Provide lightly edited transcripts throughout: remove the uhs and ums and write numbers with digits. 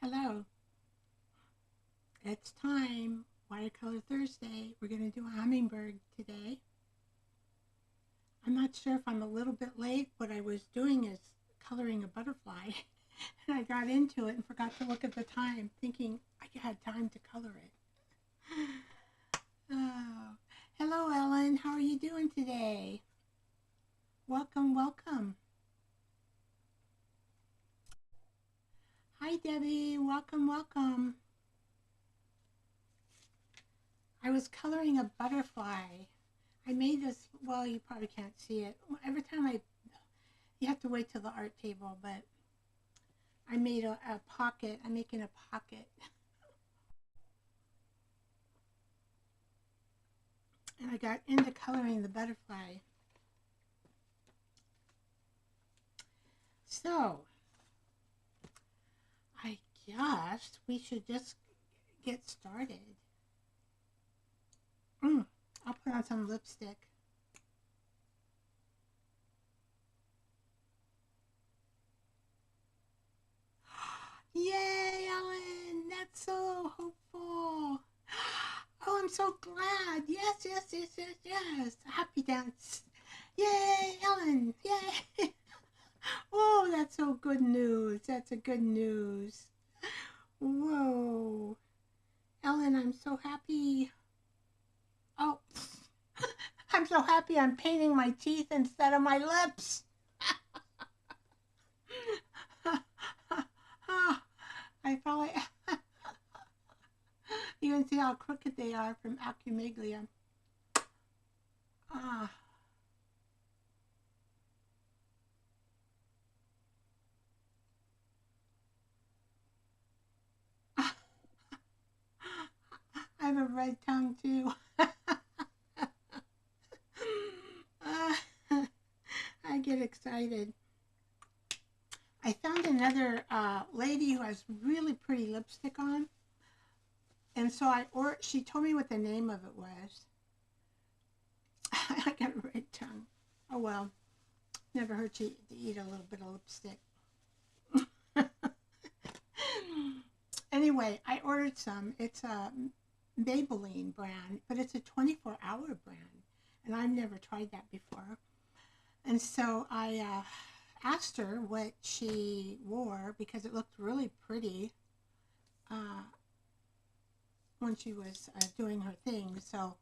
Hello, it's time. Watercolor Thursday. We're going to do a hummingbird today. I'm not sure if I'm a little bit late. What I was doing is coloring a butterfly and I got into it and forgot to look at the time, thinking I had time to color it. Oh. Hello, Ellen. How are you doing today? Welcome, welcome. Hi, Debbie. Welcome, welcome. I was coloring a butterfly. I made this, well, you probably can't see it. Every time you have to wait till the art table, but I made a pocket. I'm making a pocket. And I got into coloring the butterfly. So, I guess we should just get started. I'll put on some lipstick. Yay, Ellen! That's so hopeful. Oh, I'm so glad. Yes, yes, yes, yes, yes. Happy dance. Yay, Ellen. Yay. Oh, that's so good news. That's a good news. Whoa. Ellen, I'm so happy. Oh, I'm so happy I'm painting my teeth instead of my lips. I felt like you can see how crooked they are from acumiglia. Ah. I have a red tongue too. I get excited. I found another lady who has really pretty lipstick on, and so she told me what the name of it was. I got a red tongue. Oh well, never hurt you to eat a little bit of lipstick. Anyway, I ordered some. It's a Maybelline brand, but it's a 24-hour brand, and I've never tried that before. And so I asked her what she wore because it looked really pretty when she was doing her thing. So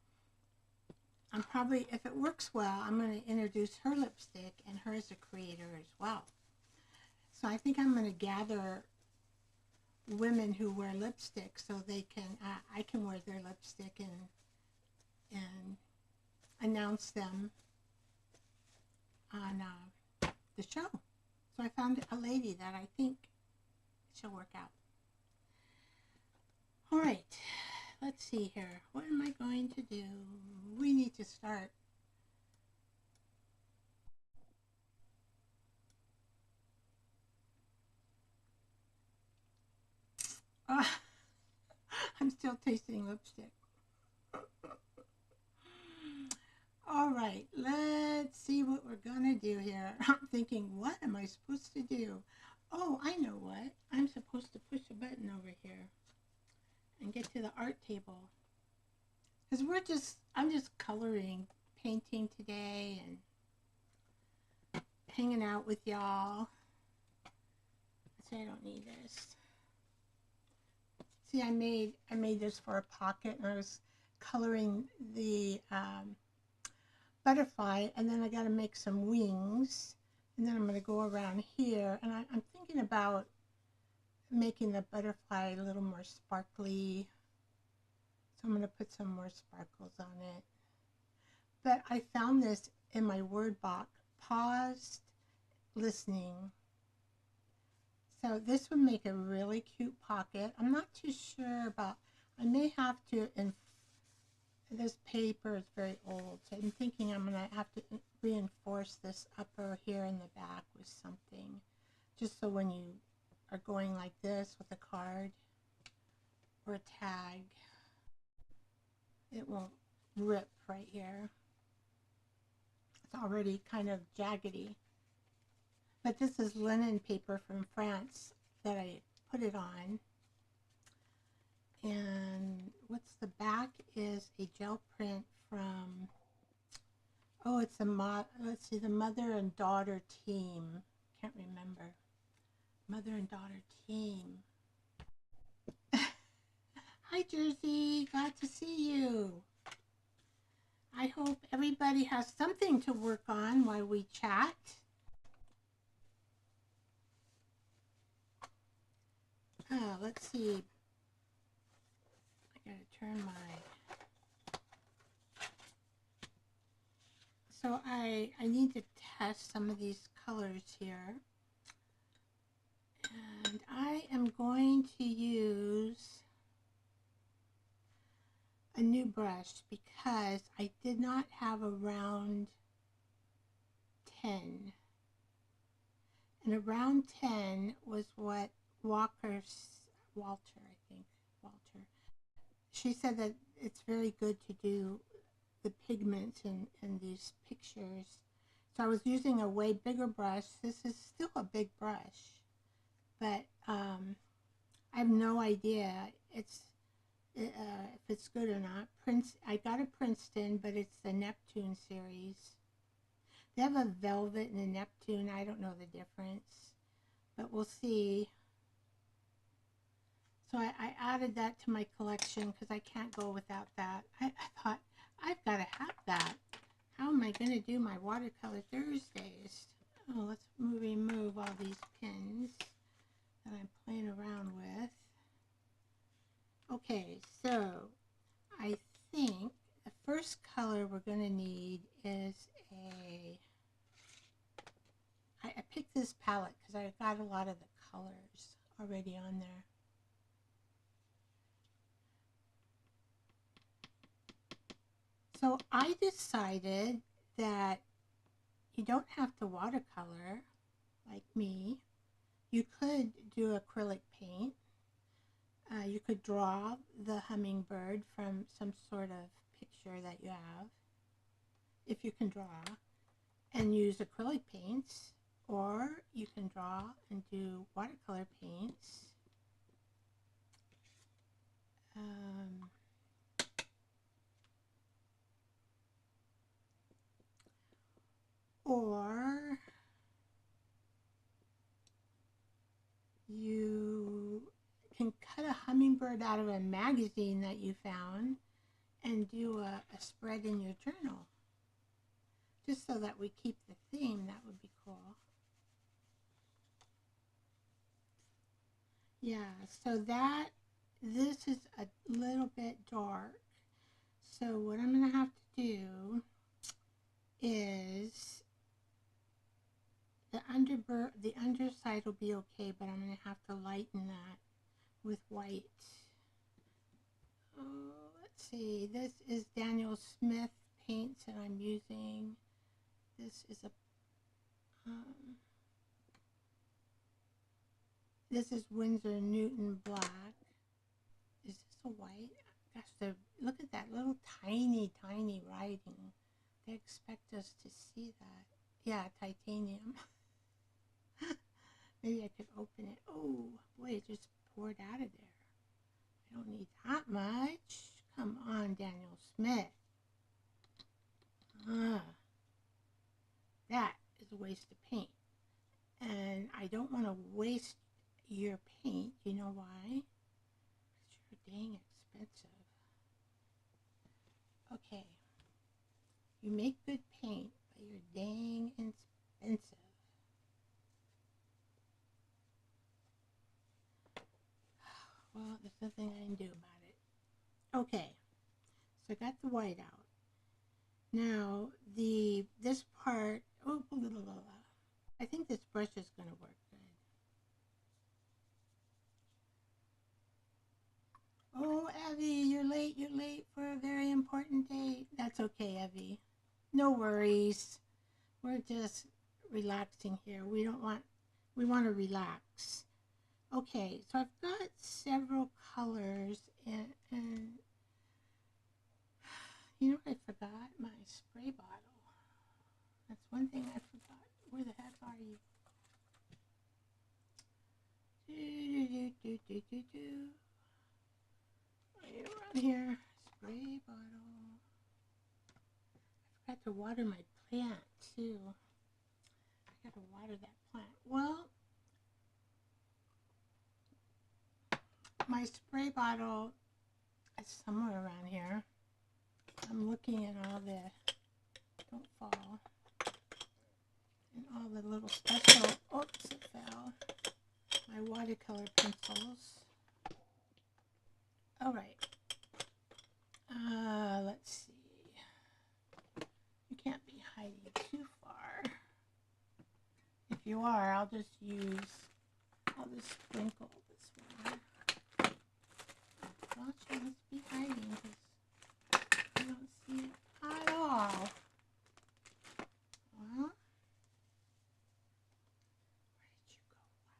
I'm probably, if it works well, I'm going to introduce her lipstick and her as a creator as well. So I think I'm going to gather women who wear lipstick so they can, I can wear their lipstick and announce them on the show. So I found a lady that I think she'll work out. All right, let's see here. What am I going to do? We need to start. I'm still tasting lipstick. All right, let's see what we're gonna do here. I'm thinking, what am I supposed to do? Oh, I know what. I'm supposed to push a button over here and get to the art table. Because I'm just coloring, painting today and hanging out with y'all. So I don't need this. See, I made this for a pocket, and I was coloring the butterfly, and then I got to make some wings, and then I'm going to go around here, and I'm thinking about making the butterfly a little more sparkly, so I'm going to put some more sparkles on it. But I found this in my word box, paused listening. So this would make a really cute pocket. I'm not too sure about, I may have to, this paper is very old, so I'm thinking I'm going to have to reinforce this upper here in the back with something, just so when you are going like this with a card or a tag, it won't rip right here. It's already kind of jaggedy. But this is linen paper from France that I put it on. And what's the back is a gel print from, oh, it's a let's see, the mother and daughter team. Can't remember. Mother and daughter team. Hi, Jersey. Glad to see you. I hope everybody has something to work on while we chat. Let's see. I gotta turn my... So I need to test some of these colors here. And I am going to use a new brush because I did not have a round 10. And a round 10 was what Walter, I think, Walter. She said that it's very good to do the pigments in these pictures. So I was using a way bigger brush. This is still a big brush, but I have no idea if it's good or not. I got a Princeton, but it's the Neptune series. They have a velvet and a Neptune. I don't know the difference, but we'll see. So I added that to my collection because I can't go without that. I thought, I've got to have that. How am I going to do my watercolor Thursdays? Oh, let's remove all these pins that I'm playing around with. Okay, so I think the first color we're going to need is I picked this palette because I got a lot of the colors already on there. So I decided that you don't have to watercolor like me. You could do acrylic paint. You could draw the hummingbird from some sort of picture that you have, if you can draw, and use acrylic paints, or you can draw and do watercolor paints. Or you can cut a hummingbird out of a magazine that you found and do a spread in your journal. Just so that we keep the theme, that would be cool. Yeah, so this is a little bit dark. So what I'm going to have to do is the underside will be okay, but I'm going to have to lighten that with white. Oh, let's see. This is Daniel Smith paints that I'm using. This is this is Winsor Newton black. Is this a white? Gosh, look at that little tiny writing. They expect us to see that. Yeah, titanium. Maybe I could open it. Oh, boy, it just poured out of there. I don't need that much. Come on, Daniel Smith. That is a waste of paint. And I don't want to waste your paint. You know why? It's sure dang expensive. Okay. You make good paint, but you're dang expensive. Well, there's nothing I can do about it. Okay, so I got the white out. Now, this part, oh, blah, blah, blah, blah. I think this brush is going to work good. Oh, Evie, you're late for a very important date. That's okay, Evie. No worries. We're just relaxing here. We want to relax. Okay, so I've got several colors and you know what I forgot? My spray bottle. That's one thing I forgot. Where the heck are you? right around here. Spray bottle. I forgot to water my plant too. I gotta water that plant. Well, my spray bottle is somewhere around here. I'm looking at all the, don't fall, and all the little special, oops, it fell, my watercolor pencils. All right, let's see. You can't be hiding too far. If you are, I'll just sprinkle this one. Well, she must be hiding because I don't see it at all. Well, where did you go, water?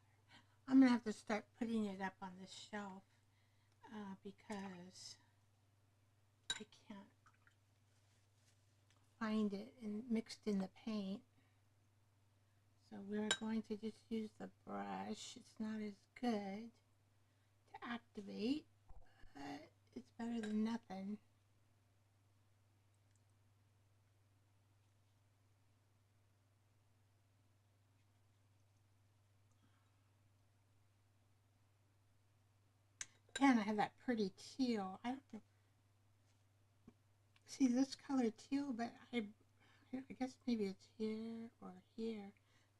I'm going to have to start putting it up on this shelf because I can't find it mixed in the paint. So we're going to just use the brush. It's not as good to activate, but it's better than nothing. And I have that pretty teal. I don't know. See this color teal, but I guess maybe it's here or here.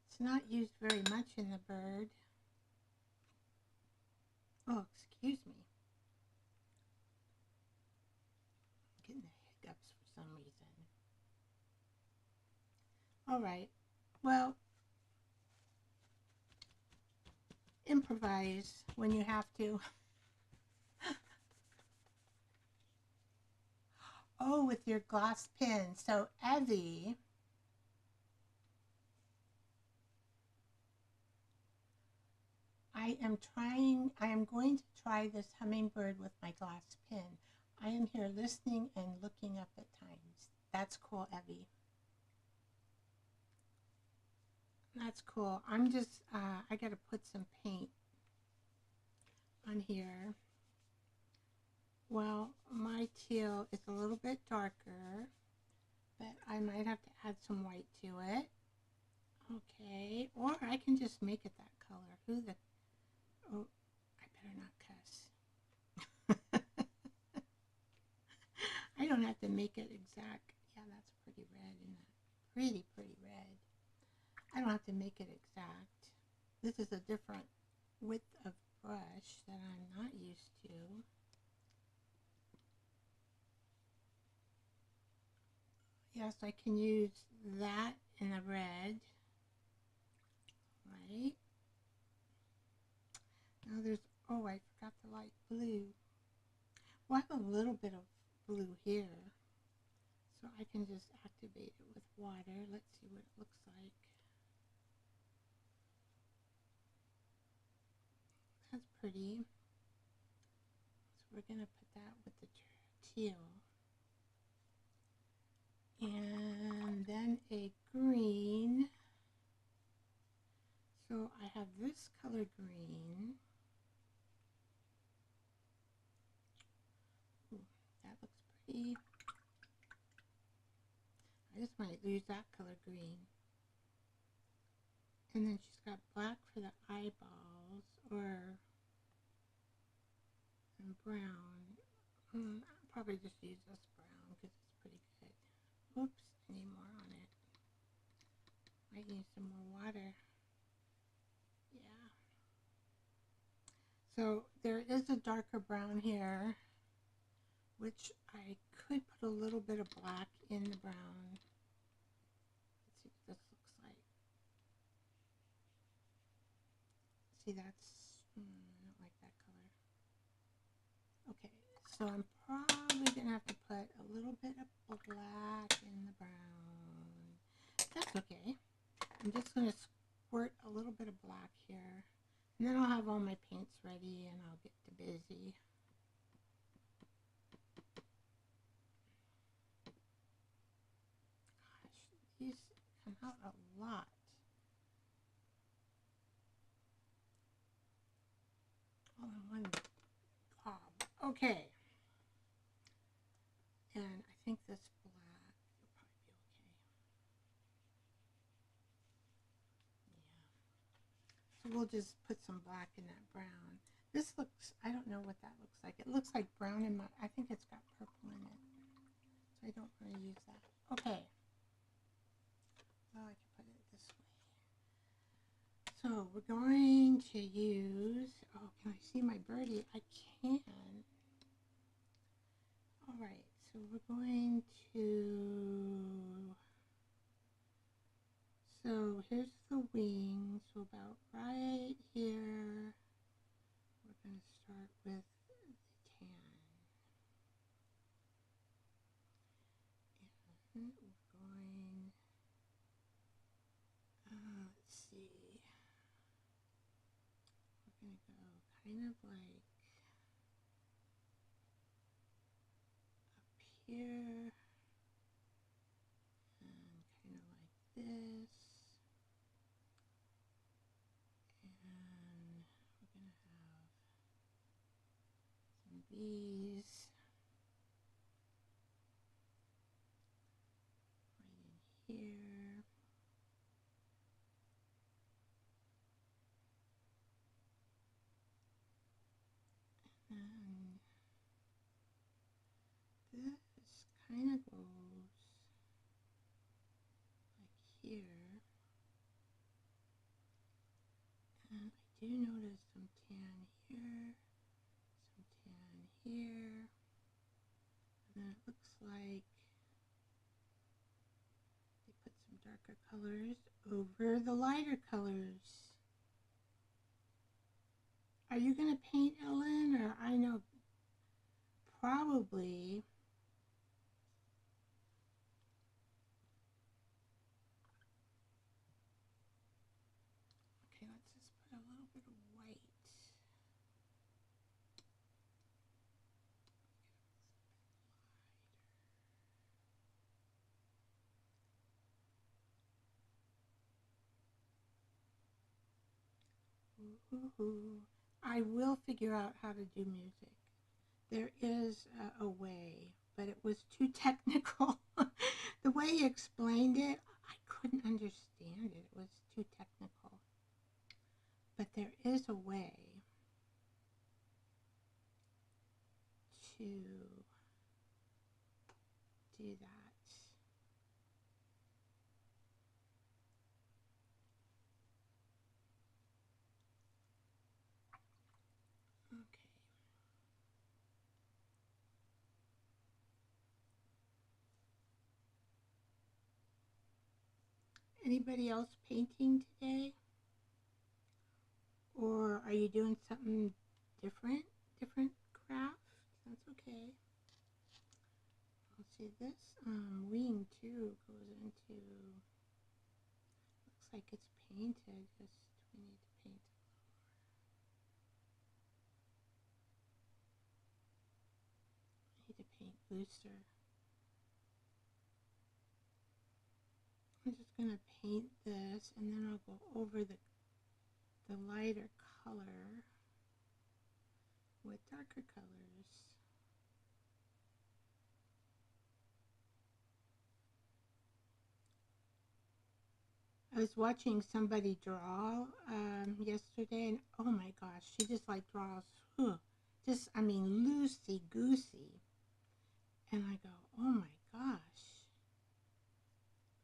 It's not used very much in the bird. Oh, excuse me. I'm getting the hiccups for some reason. All right. Well, improvise when you have to. Oh, with your gloss pen. So, Evie, I am going to try this hummingbird with my glass pen. I am here listening and looking up at times. That's cool, Evie. That's cool. I'm just, I gotta put some paint on here. Well, my teal is a little bit darker, but I might have to add some white to it. Okay, or I can just make it that color. Oh, I better not cuss. I don't have to make it exact. Yeah, that's pretty red, isn't it? Pretty red. I don't have to make it exact. This is a different width of brush that I'm not used to. Yes, I can use that in a red, right? Now there's, oh, I forgot the light blue. Well, I have a little bit of blue here, so I can just activate it with water. Let's see what it looks like. That's pretty. So we're going to put that with the teal. And then a green. So I have this color green. Ooh, that looks pretty. I just might use that color green. And then she's got black for the eyeballs, or brown. I'll probably just use this brown because it's pretty good. Oops, I need more on it. Might need some more water. Yeah. So there is a darker brown here, which I could put a little bit of black in the brown. Let's see what this looks like. See, that's, I don't like that color. Okay, so I'm probably going to have to put a little bit of black in the brown. That's okay. I'm just going to squirt a little bit of black here. And then I'll have all my paints ready and I'll get to busy. Gosh, these come out a lot. All in one gob. Okay. So we'll just put some black in that brown. This looks, I don't know what that looks like. It looks like brown in my, I think it's got purple in it. So I don't want to use that. Okay. Well, I can put it this way. So we're going to use, oh, can I see my birdie? I can. All right, so we're going to, so here's the wing. So about right here, we're going to start with the tan. And we're going, let's see, we're going to go kind of like up here and kind of like this. And we're going to have some bees right in here. And this kind of goes like here. And I do notice some tan here, some tan here. And then it looks like they put some darker colors over the lighter colors. Are you going to paint, Ellen? Or I know probably. Okay, let's just put a little bit of white. Ooh. I will figure out how to do music. There is a way, but it was too technical. The way he explained it, I couldn't understand it. It was too technical. But there is a way to do that. Okay. Anybody else painting today? Or are you doing something different? Different craft? That's okay. Let's see, this wing too goes into, looks like it's painted, just we need to paint it more. I need to paint looser. I'm just going to paint this and then I'll go over the lighter color with darker colors. I was watching somebody draw yesterday, and oh my gosh, she just like draws, just, I mean, loosey-goosey. And I go, oh my gosh,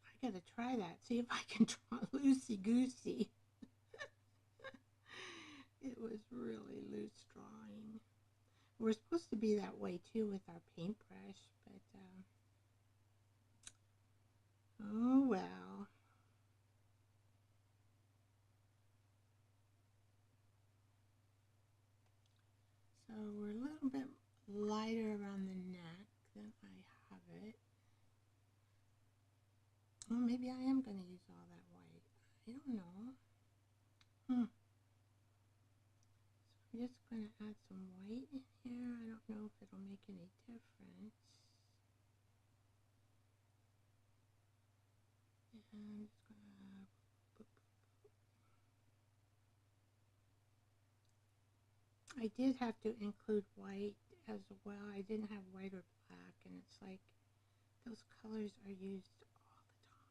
I gotta try that, see if I can draw loosey-goosey. It was really loose drawing. We're supposed to be that way too with our paintbrush, but oh well. So we're a little bit lighter around the neck than I have it. Well, maybe I am going to use all that white. I don't know. So I'm just going to add some white in here. I don't know if it'll make any difference. And I'm just going to I did have to include white as well. I didn't have white or black, and it's like those colors are used all the time.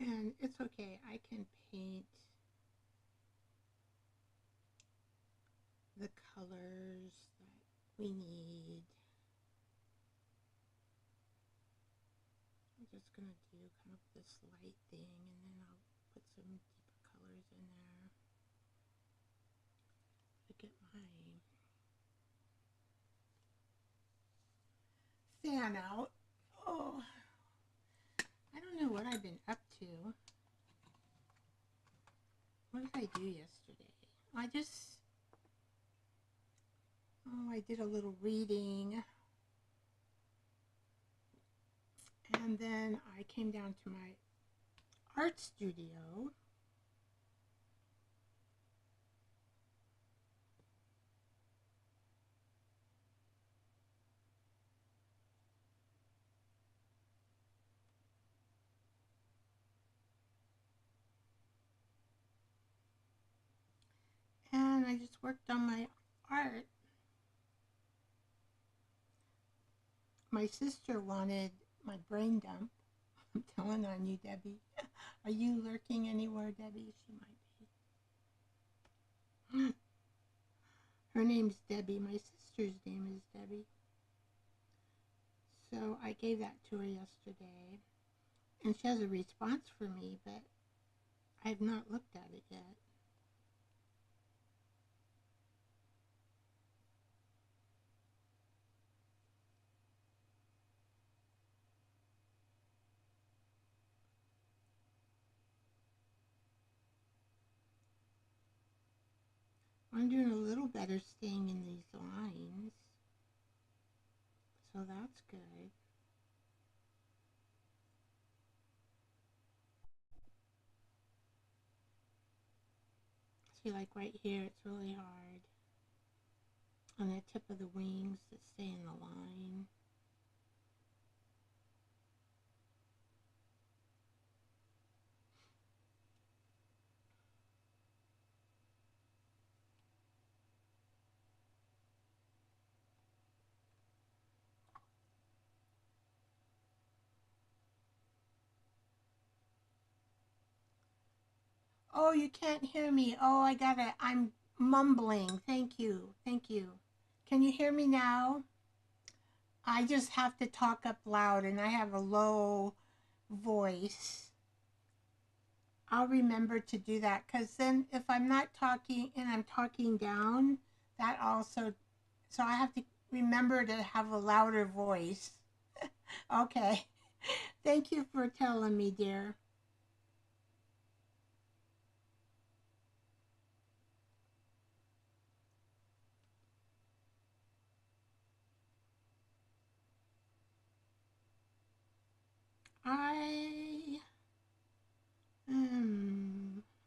And it's okay, I can paint the colors that we need. I'm just going to do kind of this light thing, and then I'll put some deeper colors in there. Look at my fan out. Oh, I don't know what I've been up to. What did I do yesterday? I did a little reading. And then I came down to my art studio. And I just worked on my art. My sister wanted my brain dump. I'm telling on you, Debbie. Are you lurking anywhere, Debbie? She might be. Her name's Debbie. My sister's name is Debbie. So I gave that to her yesterday. And she has a response for me, but I have not looked at it yet. I'm doing a little better staying in these lines. So that's good. See, like right here, it's really hard on the tip of the wings to stay in the line. Oh, you can't hear me. Oh, I'm mumbling. Thank you. Thank you. Can you hear me now? I just have to talk up loud and I have a low voice. I'll remember to do that because then if I'm not talking and I'm talking down, that also, so I have to remember to have a louder voice. Okay. Thank you for telling me, dear.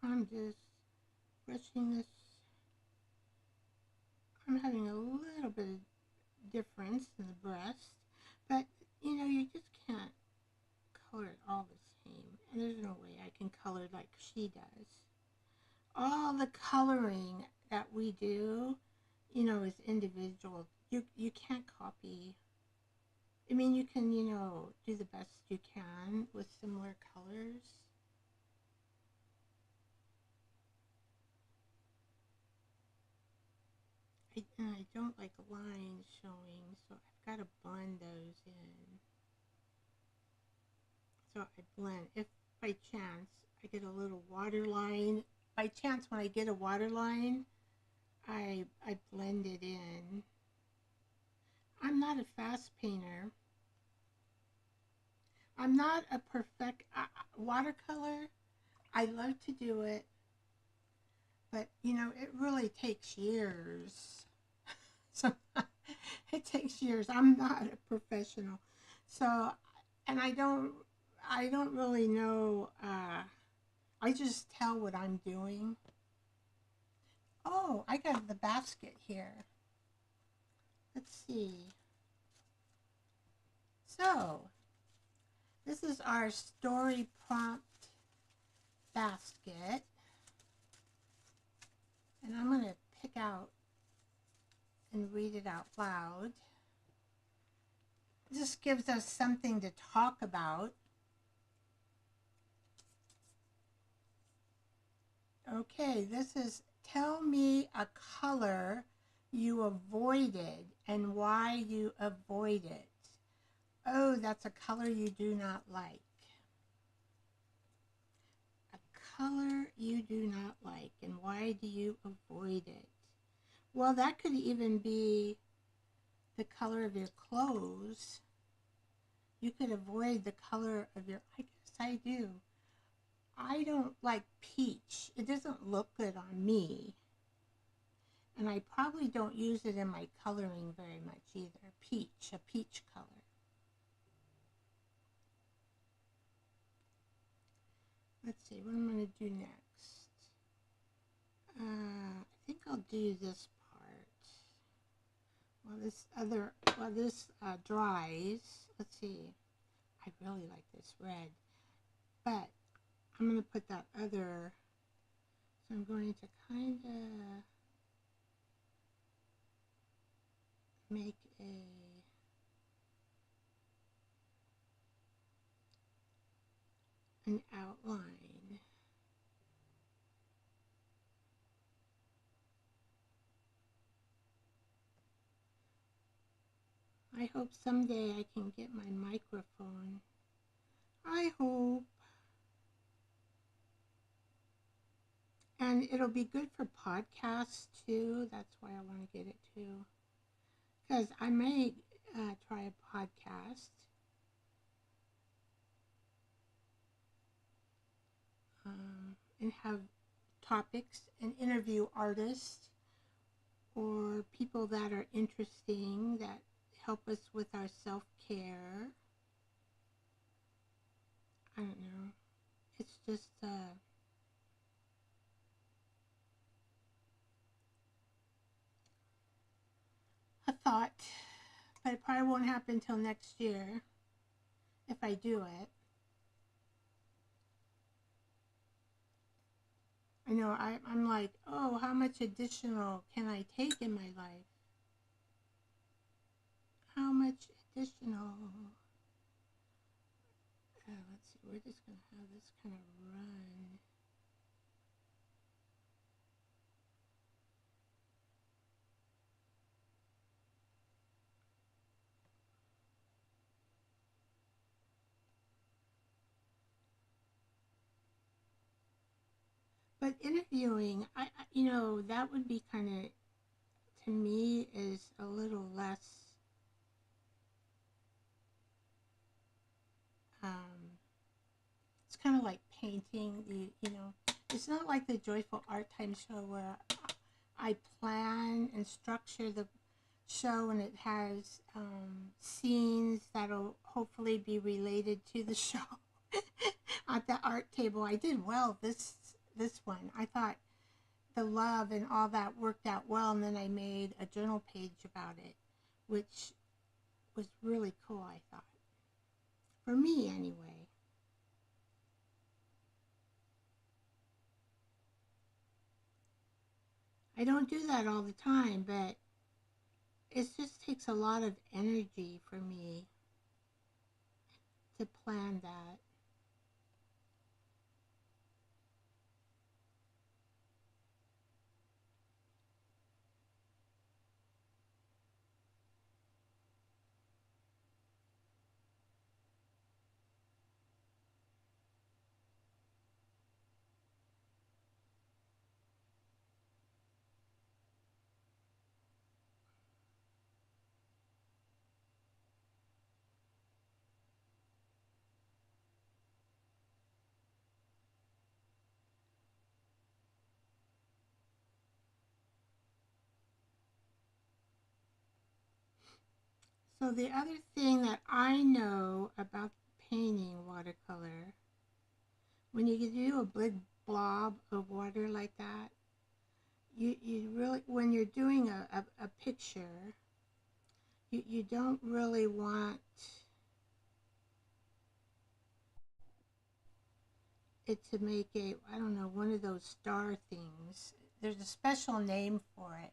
I'm just brushing this. I'm having a little bit of difference in the breast, but you know, you just can't color it all the same. And there's no way I can color like she does. All the coloring that we do, you know, is individual. You can't copy. I mean, you can, you know, do the best you can with similar colors. And I don't like lines showing, so I've got to blend those in. So I blend. If by chance I get a little water line, by chance when I get a water line, I blend it in. I'm not a fast painter. I'm not a perfect watercolor. I love to do it, but you know, it really takes years. So it takes years. I'm not a professional. So, and I don't really know, I just tell what I'm doing. Oh, I got the basket here. Let's see. So, this is our story prompt basket. And I'm going to pick out and read it out loud. This gives us something to talk about. Okay, this is tell me a color you avoided and why you avoid it. Oh, that's a color you do not like. A color you do not like, and why do you avoid it? Well, that could even be the color of your clothes. You could avoid the color of your, I guess I do. I don't like peach. It doesn't look good on me. And I probably don't use it in my coloring very much either. Peach, a peach color. Let's see, what am I going to do next? I think I'll do this part. While this dries, let's see. I really like this red, but I'm going to put that other, so I'm going to kind of make an outline. I hope someday I can get my microphone. I hope. And it'll be good for podcasts too. That's why I want to get it too. Because I may try a podcast. And have topics and interview artists or people that are interesting that help us with our self-care. I don't know. It's just a thought, but it probably won't happen until next year if I do it. I know I'm like, oh, how much additional can I take in my life? How much additional? Let's see, we're just going to have this kind of run. But interviewing, you know, that would be kind of, to me, is a little less, it's kind of like painting, you know. It's not like the Joyful Art Time show where I plan and structure the show and it has scenes that'll hopefully be related to the show. At the art table, I did well this one. I thought the love and all that worked out well, and then I made a journal page about it, which was really cool, I thought. For me, anyway. I don't do that all the time, but it just takes a lot of energy for me to plan that. So the other thing that I know about painting watercolor, when you do a big blob of water like that, you really, when you're doing a picture, you don't really want it to make a, I don't know, one of those star things. There's a special name for it.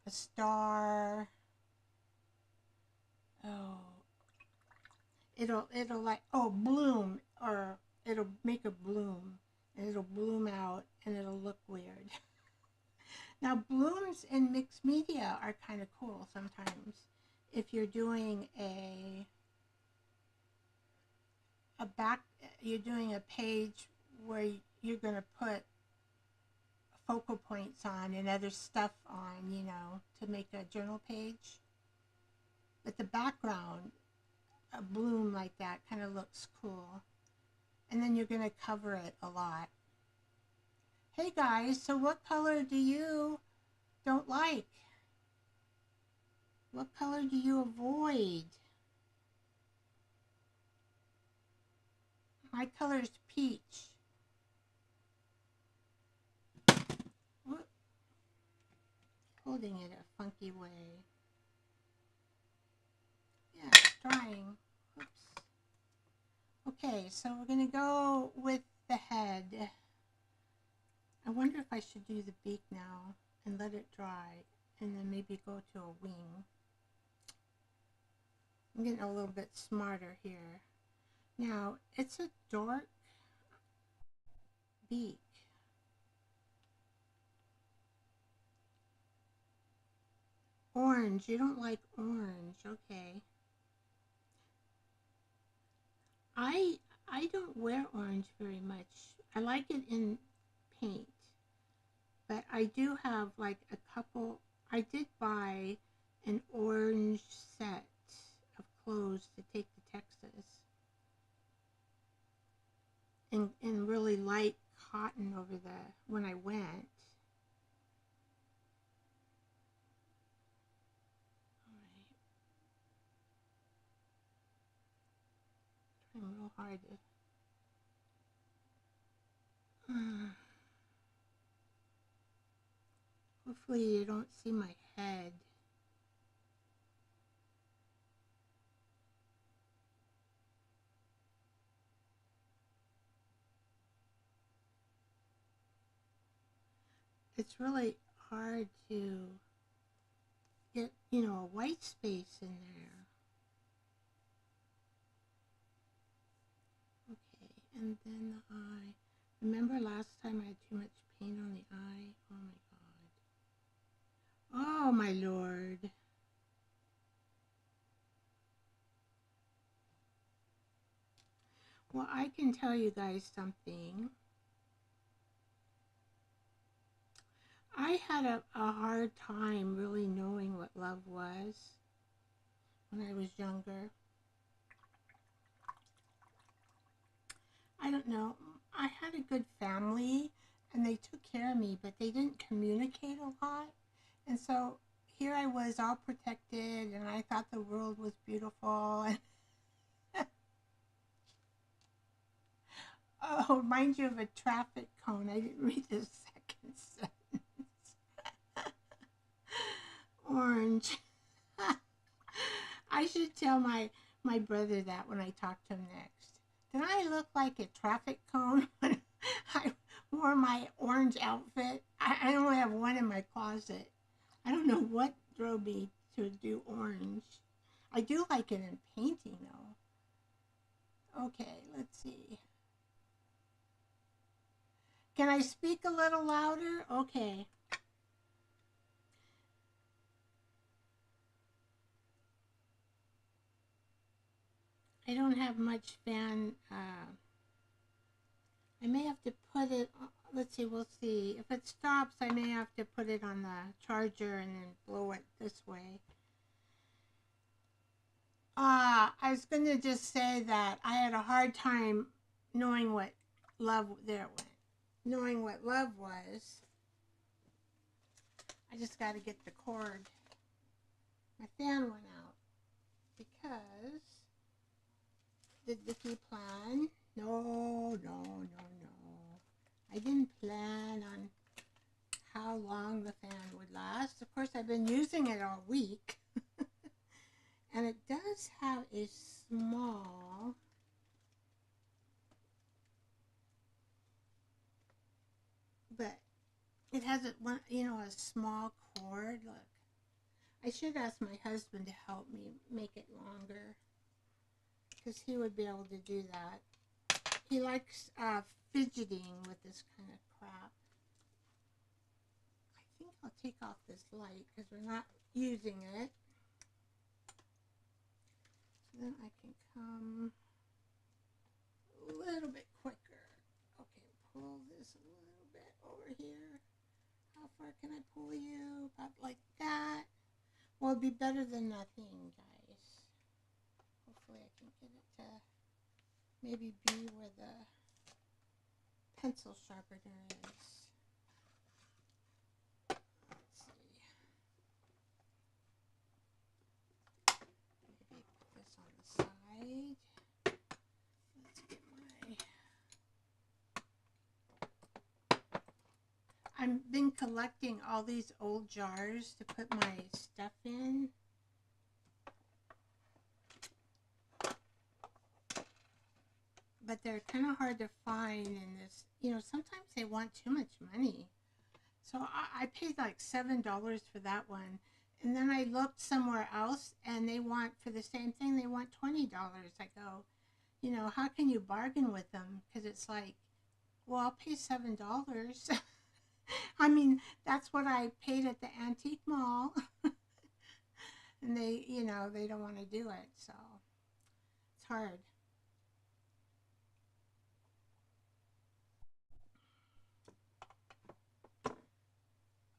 A star. Oh, it'll like, oh, bloom, or it'll make a bloom. and it'll bloom out and it'll look weird. Now blooms in mixed media are kind of cool sometimes. If you're doing you're doing a page where you're going to put focal points on and other stuff on, you know, to make a journal page. But the background, a bloom like that kind of looks cool. And then you're going to cover it a lot. Hey guys, so what color do you don't like? What color do you avoid? My color is peach. Whoop. Holding it a funky way. Yeah, it's drying. Oops. Okay, so we're going to go with the head. I wonder if I should do the beak now and let it dry and then maybe go to a wing. I'm getting a little bit smarter here. Now, it's a dark beak. Orange, you don't like orange, okay. I don't wear orange very much. I like it in paint, but I do have like a couple. I did buy an orange set of clothes to take to Texas, and really light cotton over when I went. All right, trying real hard to. Hopefully you don't see my head. It's really hard to get, you know, a white space in there. Okay, and then the eye. Remember last time I had too much paint on the eye? Oh my God. Oh my Lord. Well, I can tell you guys something. I had a hard time really knowing what love was when I was younger. I don't know. I had a good family and they took care of me, but they didn't communicate a lot. And so here I was all protected and I thought the world was beautiful. And oh, remind you of a traffic cone. I didn't read the second sentence. Orange. I should tell my brother that when I talk to him next. Did I look like a traffic cone when I wore my orange outfit? I only have one in my closet. I don't know what drove me to do orange. I do like it in painting though. Okay, let's see. Can I speak a little louder? Okay. I don't have much fan. I may have to put it, let's see, we'll see. If it stops, I may have to put it on the charger and then blow it this way. I was going to just say that I had a hard time knowing what love, there it went, knowing what love was. I just got to get the cord. My fan went out because did Vicky plan? No. I didn't plan on how long the fan would last. Of course, I've been using it all week. And it does have a small, but it has a small cord. Look, I should ask my husband to help me make it longer because he would be able to do that. He likes fidgeting with this kind of crap. I think I'll take off this light because we're not using it. So then I can come a little bit quicker. Okay, pull this a little bit over here. How far can I pull you? About like that. Well, it'd be better than nothing, guys. Hopefully I can get it to maybe be where the pencil sharpener is. Let's see. Maybe put this on the side. Let's get I've been collecting all these old jars to put my stuff in. But they're kind of hard to find in this, sometimes they want too much money. So I paid like $7 for that one. And then I looked somewhere else and they want, for the same thing, they want $20. I go, how can you bargain with them? Because it's like, well, I'll pay $7. I mean, that's what I paid at the antique mall. And they, they don't want to do it. So it's hard.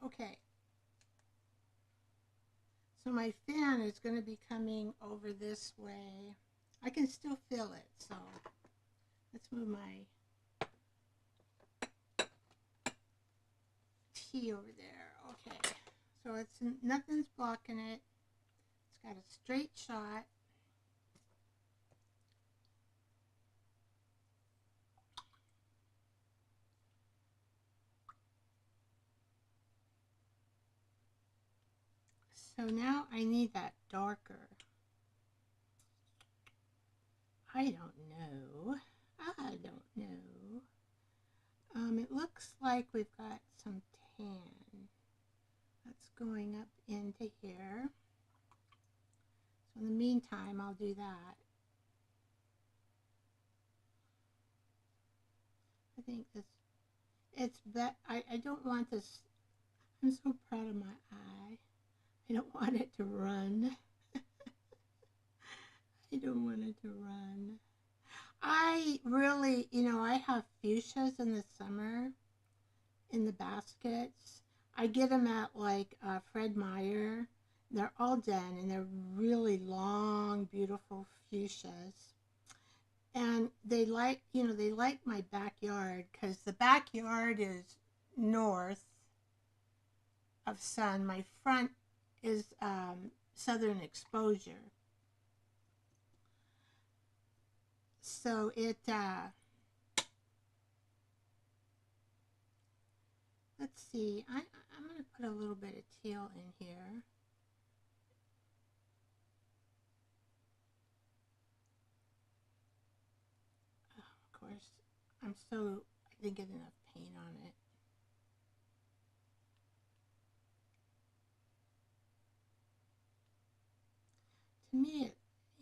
Okay. So my fan is going to be coming over this way. I can still feel it, so let's move my tea over there. Okay, so nothing's blocking it. It's got a straight shot. So now I need that darker. I don't know. It looks like we've got some tan that's going up into here. So in the meantime, I'll do that. I think it's I don't want this. I'm so proud of my eye. I don't want it to run. I don't want it to run. I really, I have fuchsias in the summer in the baskets. I get them at like Fred Meyer. They're all done and they're really long, beautiful fuchsias. And they like, they like my backyard because the backyard is north of sun. My front is southern exposure. So it, let's see, I'm going to put a little bit of teal in here. Oh, of course, I didn't get enough paint on it. To me,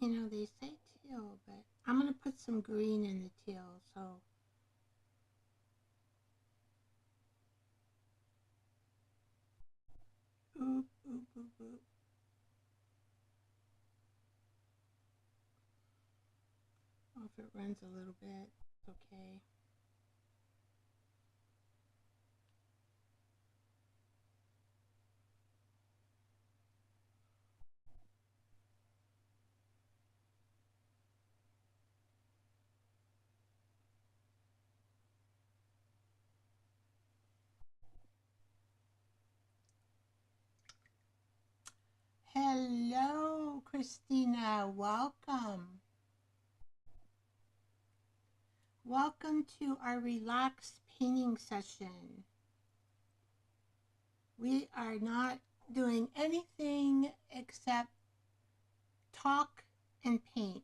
they say teal, but I'm going to put some green in the teal, so. Oop, oop, oop, oop. Oh, if it runs a little bit, it's okay. Hello, Christina. Welcome. Welcome to our relaxed painting session. We are not doing anything except talk and paint.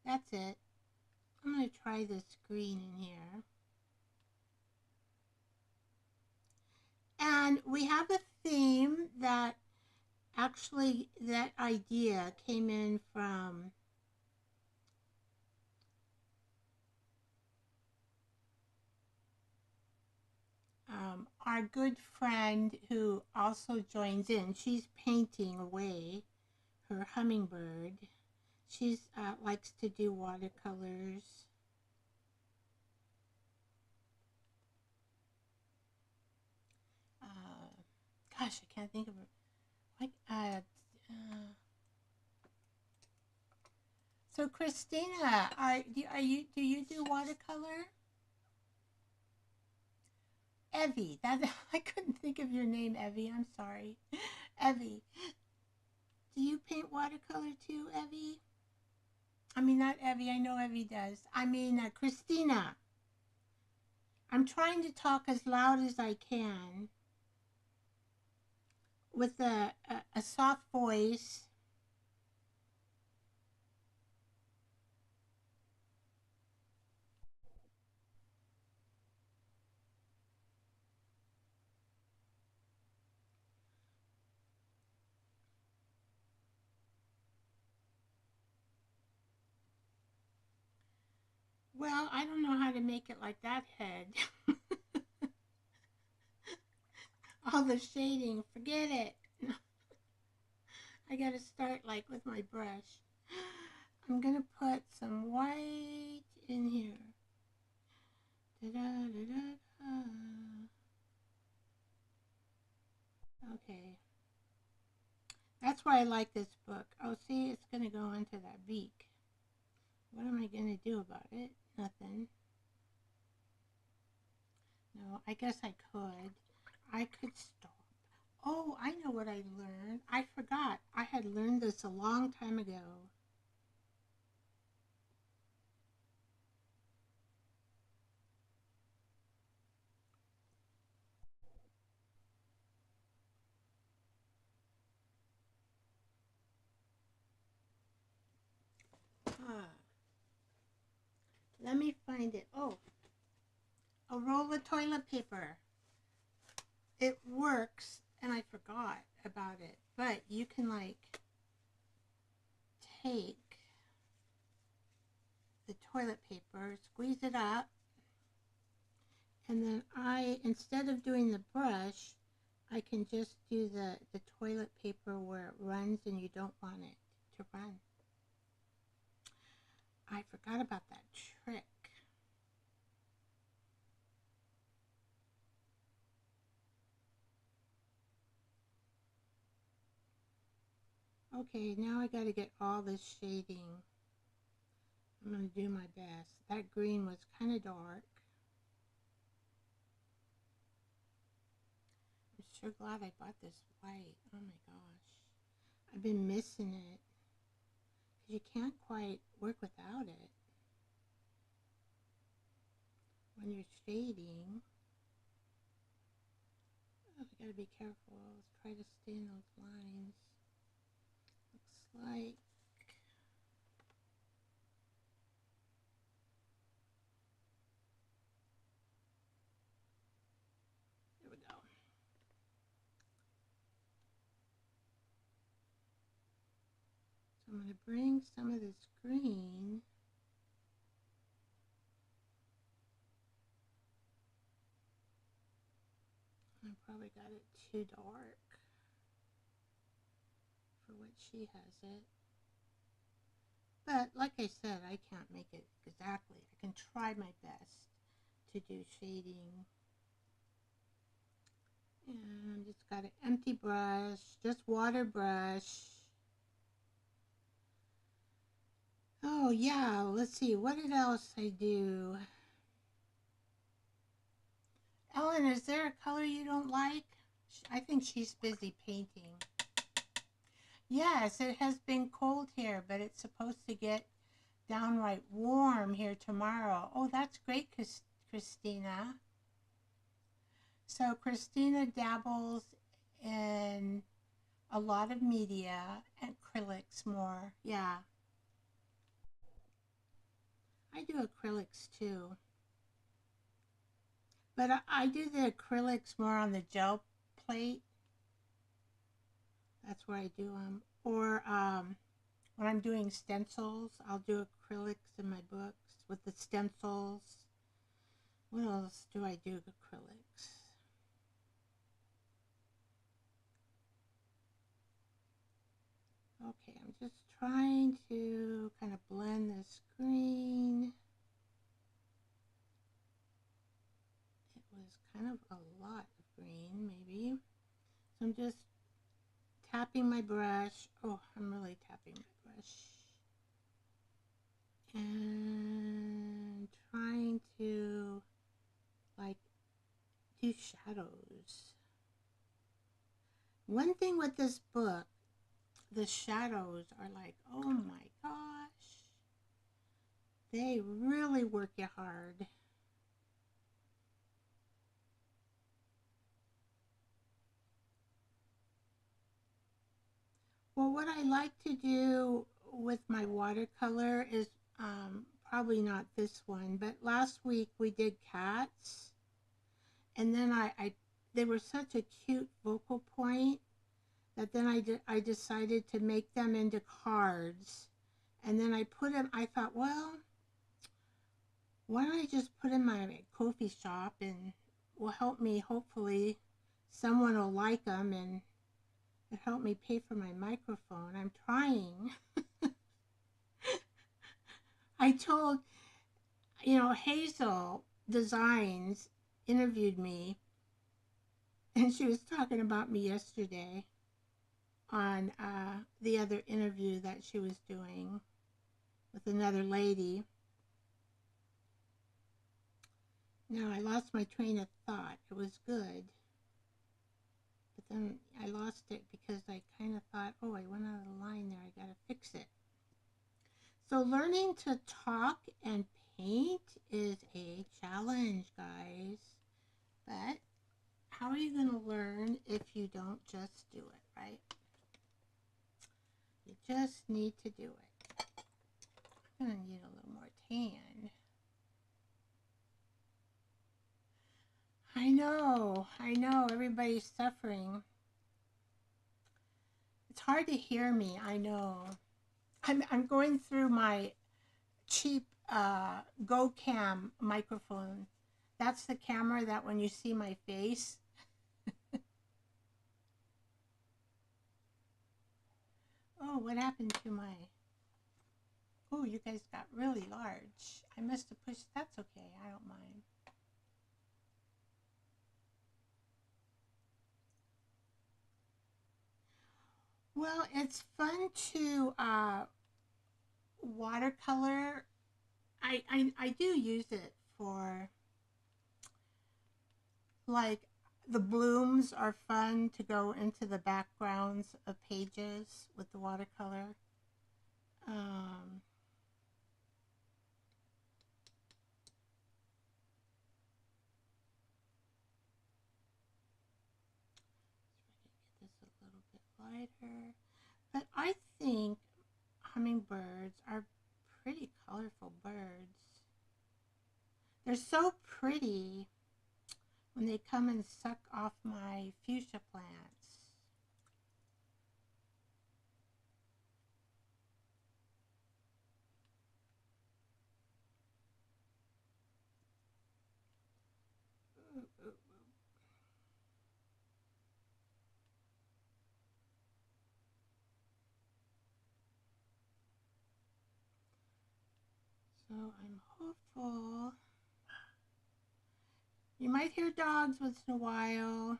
That's it. I'm going to try this green in here. And we have a theme that actually, that idea came in from our good friend who also joins in, she's painting away her hummingbird. She's likes to do watercolors. Gosh, I can't think of it. Like, so Christina, do you do watercolor? Evie, that I couldn't think of your name, Evie. I'm sorry, Evie. Do you paint watercolor too, Evie? I mean, not Evie. I know Evie does. I mean, Christina. I'm trying to talk as loud as I can with a soft voice. Well, I don't know how to make it like that head. All the shading, forget it. I gotta start like with my brush. I'm gonna put some white in here. Da-da-da-da-da. Okay. That's why I like this book. Oh, see, it's gonna go into that beak. What am I gonna do about it? Nothing. No, I guess I could. I could stop. Oh, I know what I learned. I forgot. I had learned this a long time ago. Ah, let me find it. Oh, a roll of toilet paper. It works, and I forgot about it. But you can like take the toilet paper, squeeze it up, and then instead of doing the brush, I can just do the toilet paper where it runs and you don't want it to run. I forgot about that trick. Okay, now I gotta get all this shading. I'm gonna do my best. That green was kind of dark. I'm sure glad I bought this white. Oh my gosh. I've been missing it. Because you can't quite work without it when you're shading. Oh, I gotta be careful. Let's try to stay in those lines. Looks like there we go. So I'm going to bring some of this green I probably got it too dark for what she has it. But like I said, I can't make it exactly. I can try my best to do shading. And I'm just got an empty brush, just water brush. Oh yeah, let's see, what did else I do? Ellen, is there a color you don't like? I think she's busy painting. Yes, it has been cold here, but it's supposed to get downright warm here tomorrow. Oh, that's great, Christina. So Christina dabbles in a lot of media, acrylics more. Yeah, I do acrylics too. But I do the acrylics more on the gel plate. That's where I do them. Or when I'm doing stencils, I'll do acrylics in my books with the stencils. What else do I do acrylics? trying to kind of blend this green. It was kind of a lot of green, maybe. So I'm just tapping my brush. Oh, I'm really tapping my brush. And trying to, like, do shadows. One thing with this book, the shadows are like, oh my gosh. They really work you hard. Well, what I like to do with my watercolor is probably not this one, but last week we did cats, and then they were such a cute focal point that then I decided to make them into cards, and then I put them. I thought, well, why don't I just put in my coffee shop and will help me. Hopefully, someone will like them and it helped me pay for my microphone. I'm trying. I told, Hazel Designs interviewed me, and she was talking about me yesterday on the other interview that she was doing with another lady. Now I lost my train of thought. It was good. But then I lost it because I kind of thought, oh, I went out of the line there. I got to fix it. So learning to talk and paint is a challenge, guys. But how are you going to learn if you don't just do it, right? You just need to do it. I'm going to need a little more tan. I know, everybody's suffering. It's hard to hear me, I know. I'm going through my cheap GoCam microphone. That's the camera that when you see my face. Oh, what happened to my... Oh, you guys got really large. I must have pushed... That's okay, I don't mind. Well, it's fun to watercolor. I do use it for, like, the blooms are fun to go into the backgrounds of pages with the watercolor. Get this a little bit lighter. But I think hummingbirds are pretty colorful birds. They're so pretty when they come and suck off my fuchsia plants. So I'm hopeful. You might hear dogs once in a while.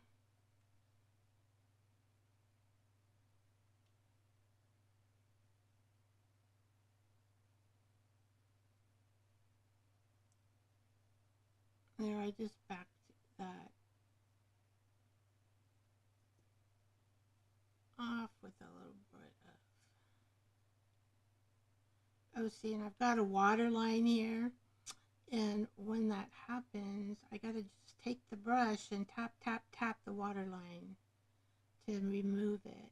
There, I just backed that off with a little bit of... Oh, see, and I've got a water line here. And when that happens, I gotta just take the brush and tap, tap, tap the water line to remove it.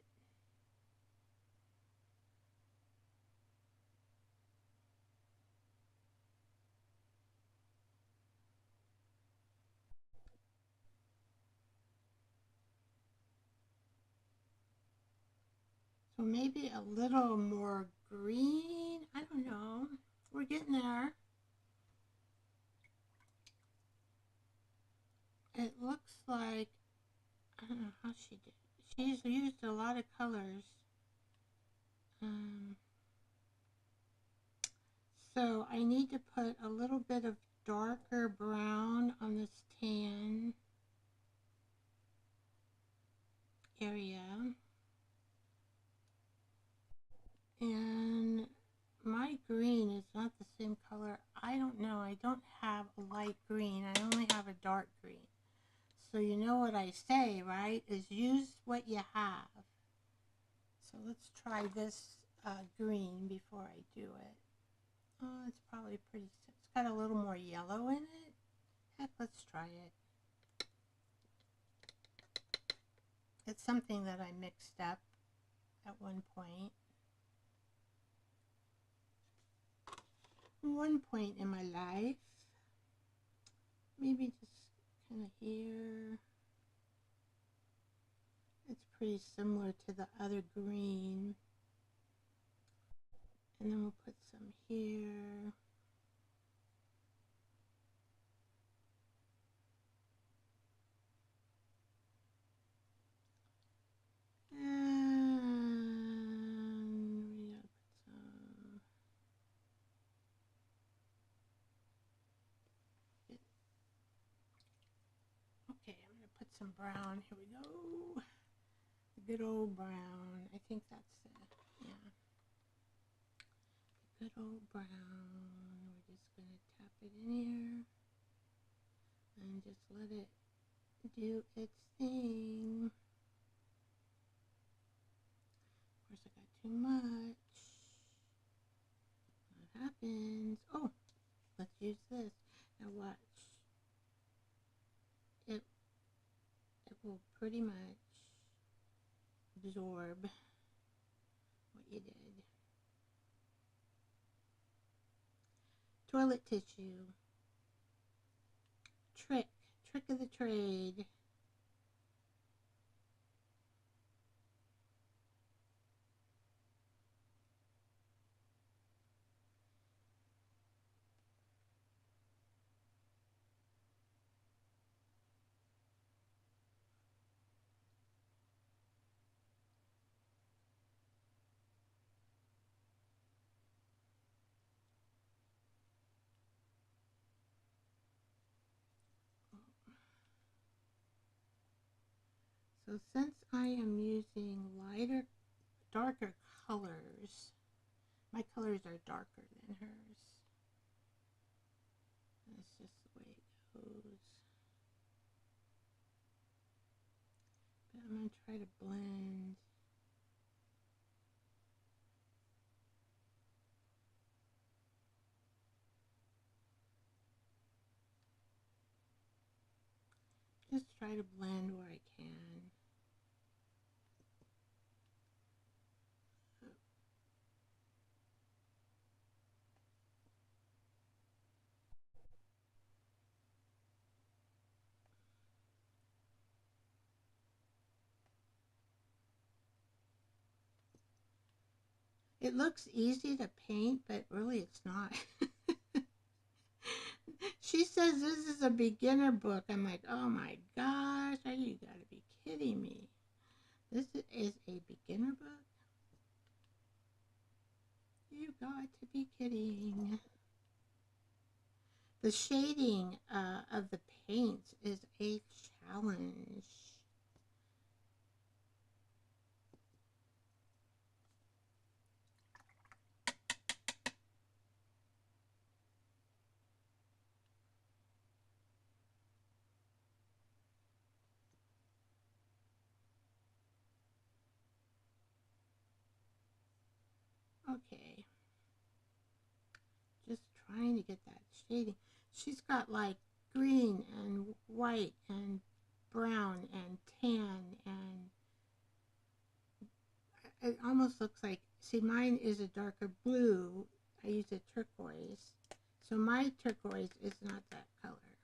So maybe a little more green. I don't know. We're getting there. It looks like, I don't know how she did. She's used a lot of colors. So I need to put a little bit of darker brown on this tan area. And my green is not the same color. I don't know. I don't have a light green. I only have a dark green. So you know what I say, right? Is use what you have. So let's try this green before I do it. Oh, it's probably pretty, it's got a little more yellow in it. Heck, let's try it. It's something that I mixed up at one point. One point in my life. Maybe just kind of here. It's pretty similar to the other green. And then we'll put some here. Okay, I'm going to put some brown. Here we go. The good old brown. I think that's it. Yeah. The good old brown. We're just going to tap it in here. And just let it do its thing. Of course, I got too much. What happens? Oh, let's use this. Now watch. It will pretty much absorb what you did. Toilet tissue. Trick of the trade. So since I am using darker colors, my colors are darker than hers. That's just the way it goes. But I'm going to try to blend. Just try to blend where I can. It looks easy to paint, but really it's not. She says this is a beginner book. I'm like, oh my gosh, you gotta be kidding me. This is a beginner book? You got to be kidding. The shading of the paints is a challenge. Okay. Just trying to get that shading. She's got like green and white and brown and tan, and it almost looks like, see, mine is a darker blue. I use a turquoise. So my turquoise is not that color.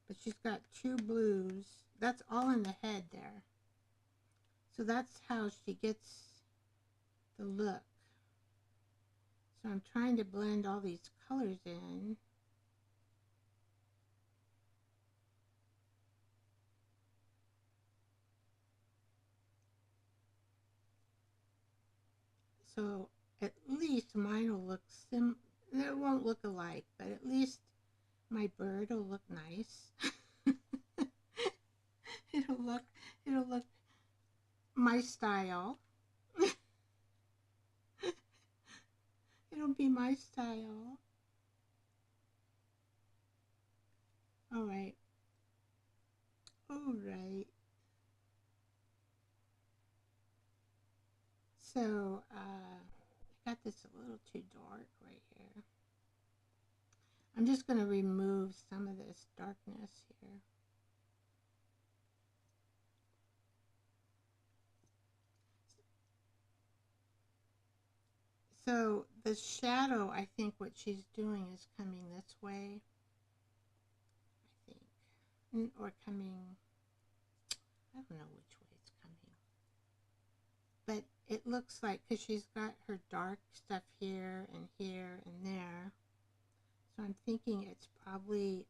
But she's got two blues. That's all in the head there. So that's how she gets the look. So I'm trying to blend all these colors in. So at least mine will look It won't look alike, but at least my bird will look nice. it'll look it'll look my style. It'll be my style. All right. All right. So I got this a little too dark right here. I'm just going to remove some of this darkness here. So the shadow, I think what she's doing is coming this way, I think, or coming, I don't know which way it's coming. But it looks like, because she's got her dark stuff here and there. So I'm thinking it's probably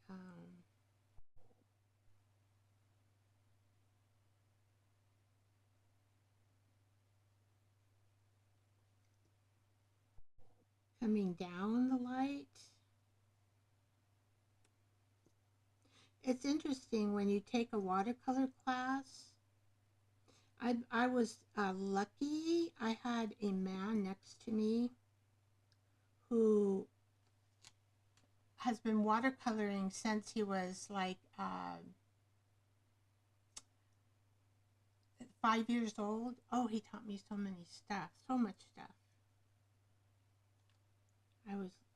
coming down the light. It's interesting when you take a watercolor class. I was lucky. I had a man next to me who has been watercoloring since he was like 5 years old. Oh, he taught me so many stuff, so much stuff.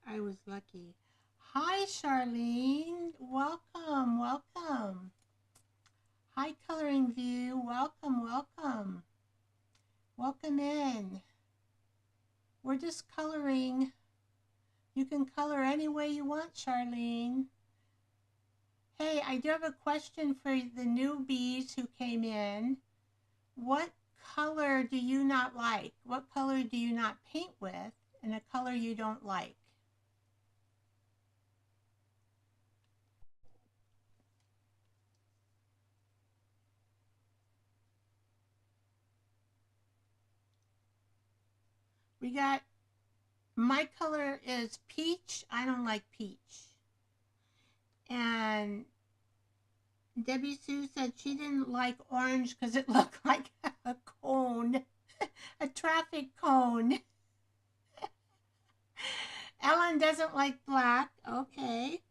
I was lucky. Hi, Charlene. Welcome, welcome. Hi, Coloring View. Welcome, welcome. Welcome in. We're just coloring. You can color any way you want, Charlene. Hey, I do have a question for the newbies who came in. What color do you not like? What color do you not paint with? And a color you don't like? We got, my color is peach. I don't like peach. And Debbie Sue said she didn't like orange because it looked like a cone, a traffic cone. Ellen doesn't like black. Okay.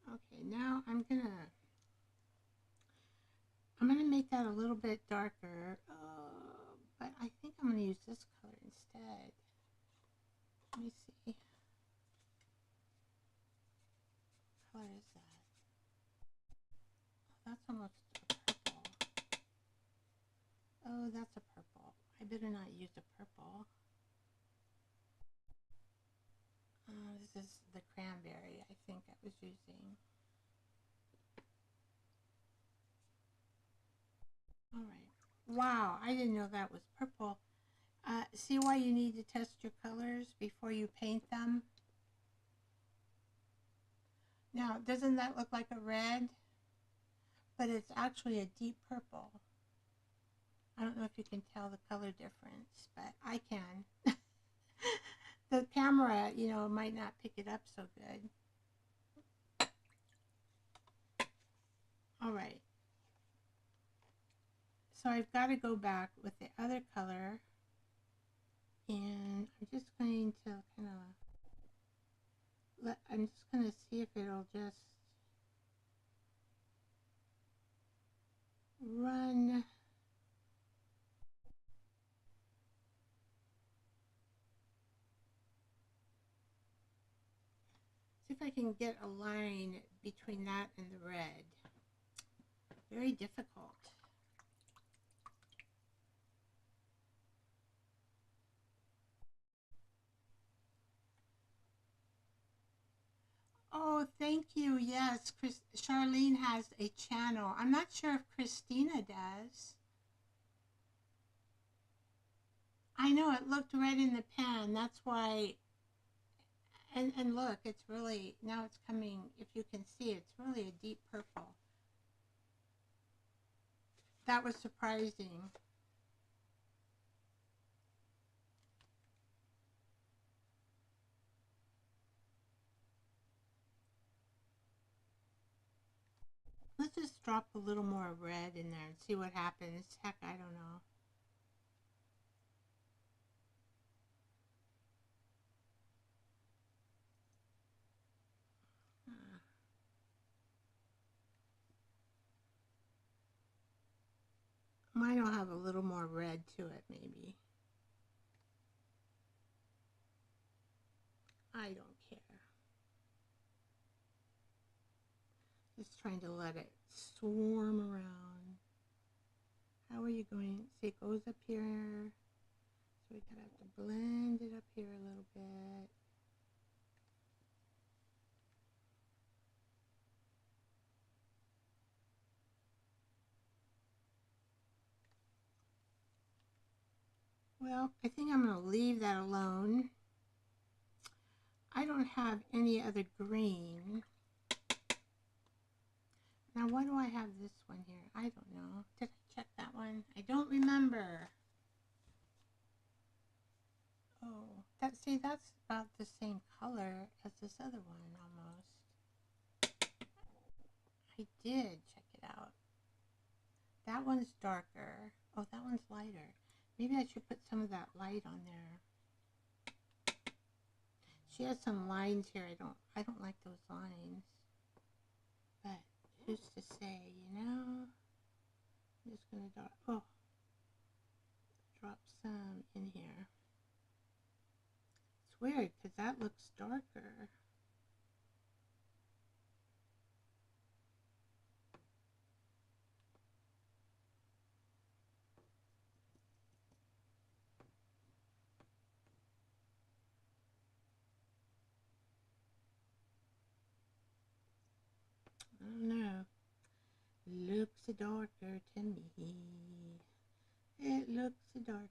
Okay, now I'm gonna make that a little bit darker, but I think I'm gonna use this color instead. Let me see. What color is that? Oh, that's almost a purple. Oh, that's a purple. I better not use a purple. This is the cranberry I think I was using. All right. Wow, I didn't know that was purple. See why you need to test your colors before you paint them? Now, doesn't that look like a red? But it's actually a deep purple. I don't know if you can tell the color difference, but I can. The camera, you know, might not pick it up so good. All right. So I've got to go back with the other color, and I'm just going to kind of I'm just going to see if it'll just run. See if I can get a line between that and the red. Very difficult. Oh, thank you. Yes, Charlene has a channel. I'm not sure if Christina does. I know it looked red in the pen. That's why. And look, it's really, now it's coming, if you can see, it's really a deep purple. That was surprising. Let's just drop a little more red in there and see what happens. Heck, I don't know. Mine will have a little more red to it, maybe. I don't care. Just trying to let it swarm around. How are you going? See, it goes up here. So we gotta have to blend it up here a little bit. Well, I think I'm going to leave that alone. I don't have any other green. Now, why do I have this one here? I don't know. Did I check that one? I don't remember. Oh, see, that's about the same color as this other one almost. I did check it out. That one's darker. Oh, that one's lighter. Maybe I should put some of that light on there. She has some lines here. I don't like those lines. But who's to say, you know? I'm just gonna drop some in here. It's weird because that looks darker. I don't know. Looks darker to me. It looks darker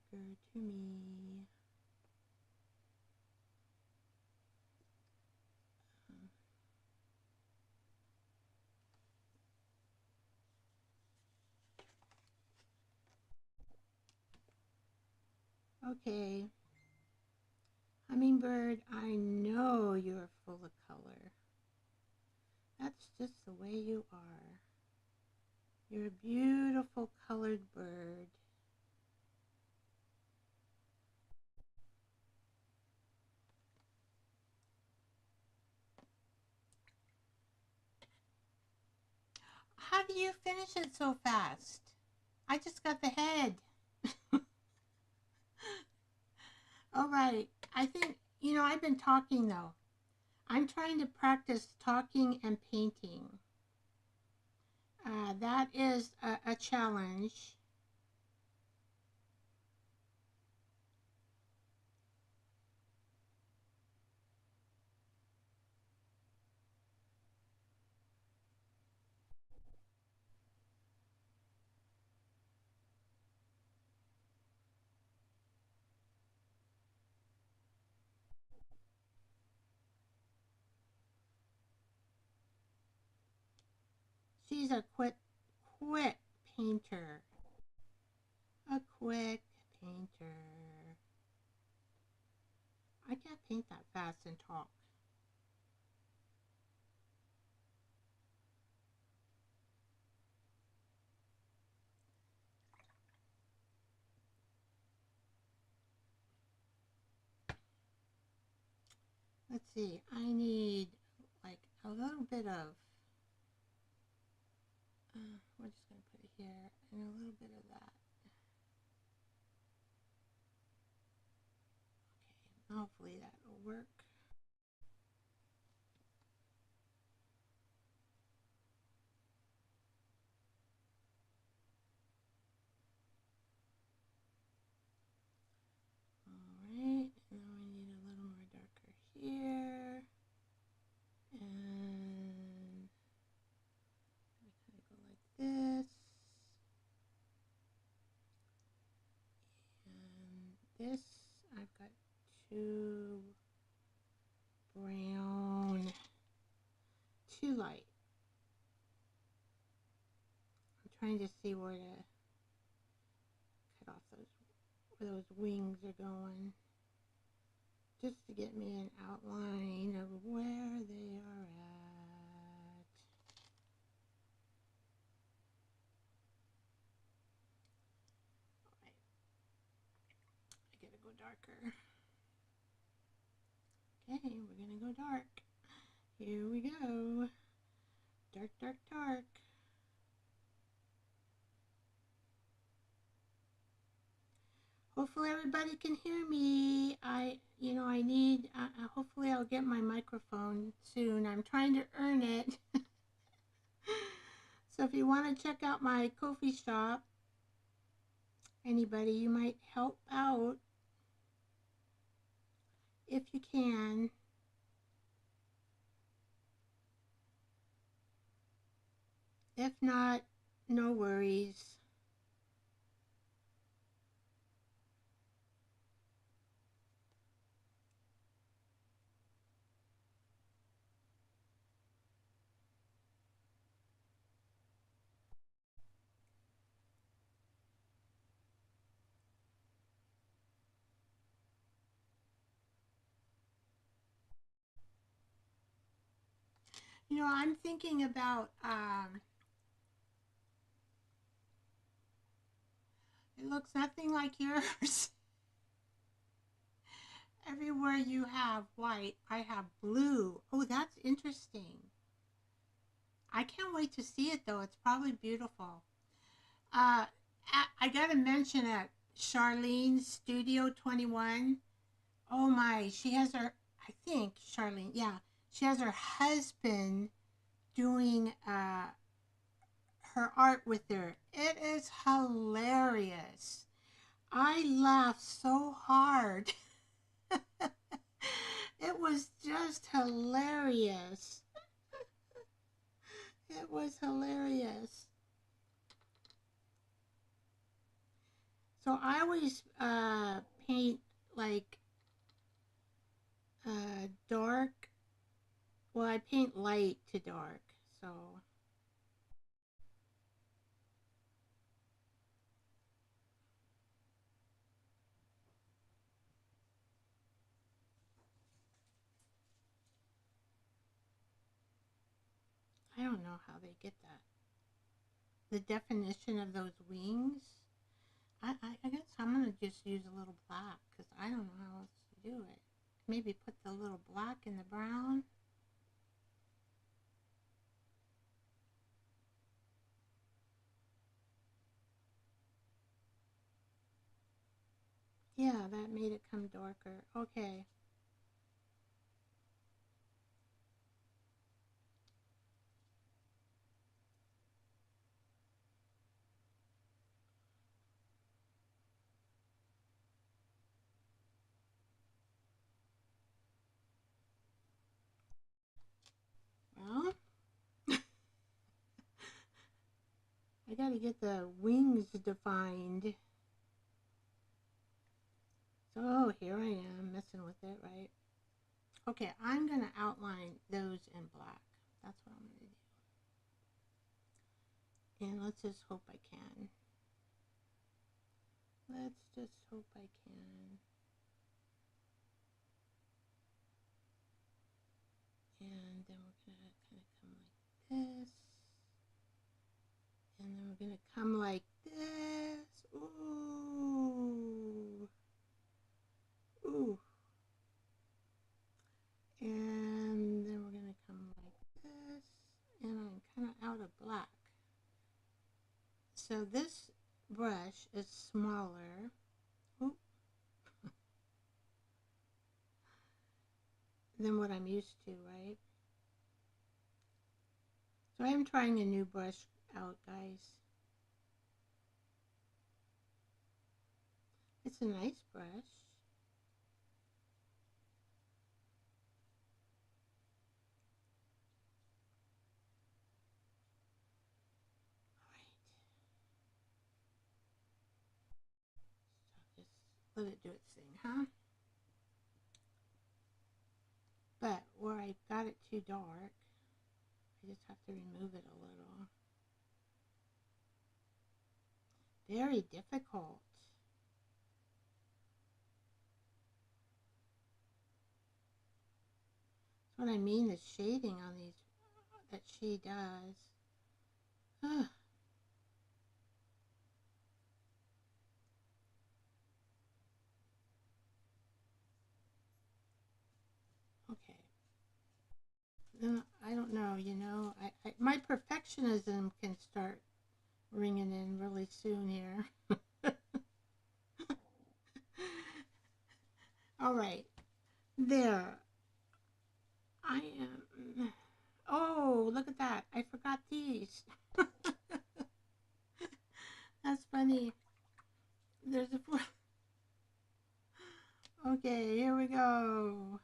to me. Okay. Hummingbird, I know you're full of color. That's just the way you are. You're a beautiful colored bird. How do you finish it so fast? I just got the head. All right. I think, you know, I've been talking though. I'm trying to practice talking and painting. That is a challenge. She's a quick painter. A quick painter. I can't paint that fast and talk. Let's see, I need like a little bit of, we're just going to put it here, and a little bit of that. Okay, hopefully that will work. Alright, and now we need a little more darker here. And we kind of go like this. And this. too brown, too light. I'm trying to see where to cut off where those wings are going, just to get me an outline of where they are at. Alright, I gotta go darker. Okay, we're gonna go dark. Here we go. Dark, dark, dark. Hopefully everybody can hear me. I need, hopefully I'll get my microphone soon. I'm trying to earn it. So if you want to check out my Ko-fi shop, anybody, you might help out if you can. If not, no worries. You know, I'm thinking about, it looks nothing like yours. Everywhere you have white, I have blue. Oh, that's interesting. I can't wait to see it, though. It's probably beautiful. I got to mention at Charlene's Studio 21. Oh my, she has her, I think Charlene, yeah, she has her husband doing her art with her. It is hilarious. I laughed so hard. It was just hilarious. It was hilarious. So I always paint like dark. Well, I paint light to dark. So I don't know how they get that. The definition of those wings. I guess I'm going to just use a little black because I don't know how else to do it. Maybe put the little black in the brown. Yeah, that made it come darker. Okay. Well, I got to get the wings defined. So here I am messing with it, right? Okay, I'm going to outline those in black. That's what I'm going to do. And let's just hope I can. Let's just hope I can. And then we're going to kind of come like this. And then we're going to come like this. Ooh. Ooh. And then we're going to come like this. And I'm kind of out of black. So this brush is smaller. Ooh. Than what I'm used to, right? So I am trying a new brush out, guys. It's a nice brush. Alright. So just let it do its thing, huh? got it too dark. I just have to remove it a little. Very difficult. That's what I mean, the shading on these that she does. Ugh. Okay. Then I don't know, you know, my perfectionism can start ringing in really soon here. All right, there. I am. Oh, look at that. I forgot these. That's funny. There's a four. Okay, here we go.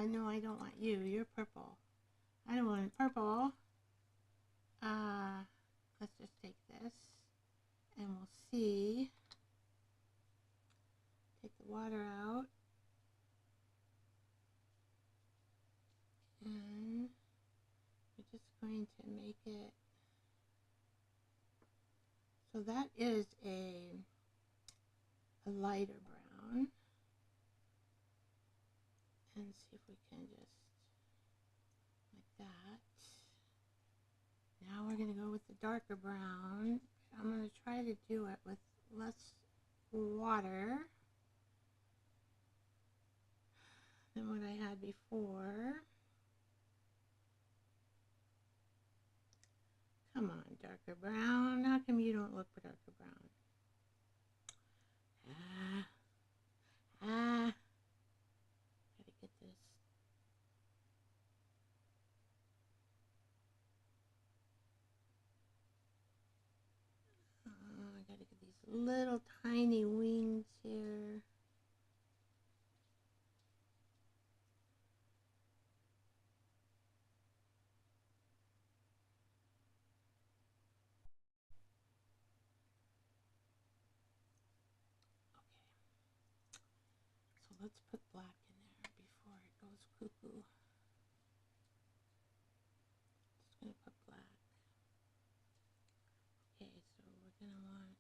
No, I don't want you. You're purple. I don't want purple. Let's just take this and we'll see. Take the water out. And we're just going to make it. So that is a lighter brown. And see if we can just like that. Now we're going to go with the darker brown. I'm going to try to do it with less water than what I had before. Come on, darker brown. How come you don't look for darker brown? Gotta get this. I gotta get these little tiny wings here. Okay. So let's put black in there before it goes cuckoo. Just gonna put black. Okay, so we're gonna want,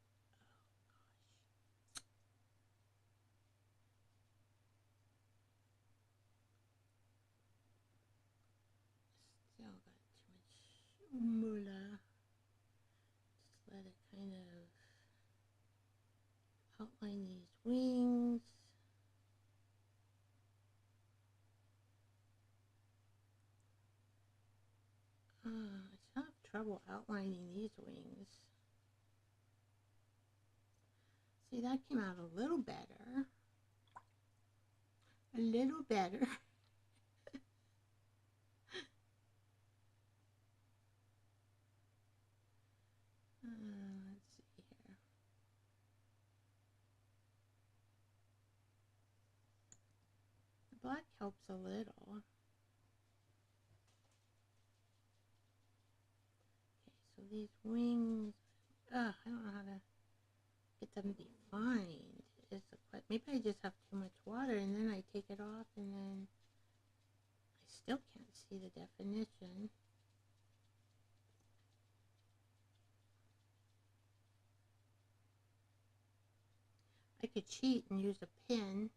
still got too much moolah. Just let it kind of outline these wings. I still have trouble outlining these wings. See, that came out a little better. A little better. Let's see here. The black helps a little. Okay, so these wings, I don't know how to get them defined. Maybe I just have too much water and then I take it off and then I still can't see the definition. I could cheat and use a pen.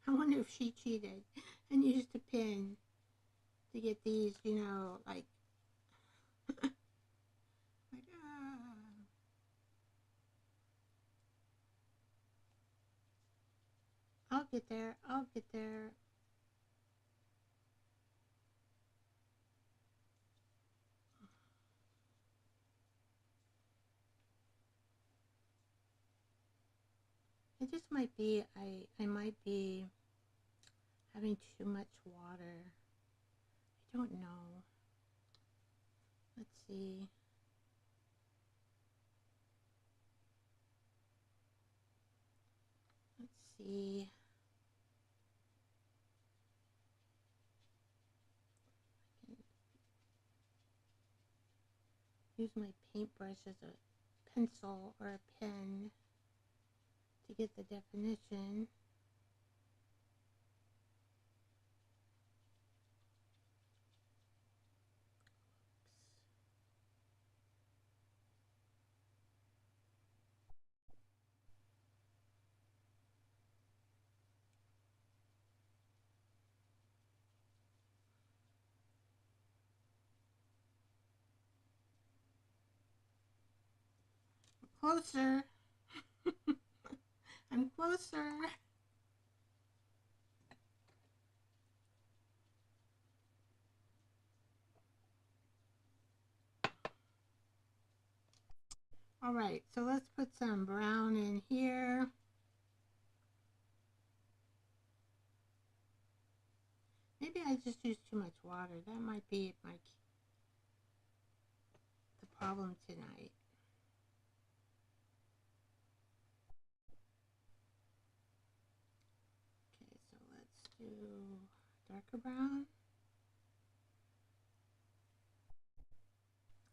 I wonder if she cheated and used a pen to get these, you know, like, I'll get there, I'll get there. It just might be, I might be having too much water. I don't know. Let's see. Let's see. I can use my paintbrush as a pencil or a pen to get the definition. Closer. I'm closer. All right, so let's put some brown in here. Maybe I just used too much water. That might be the problem tonight. Okay, so let's do darker brown.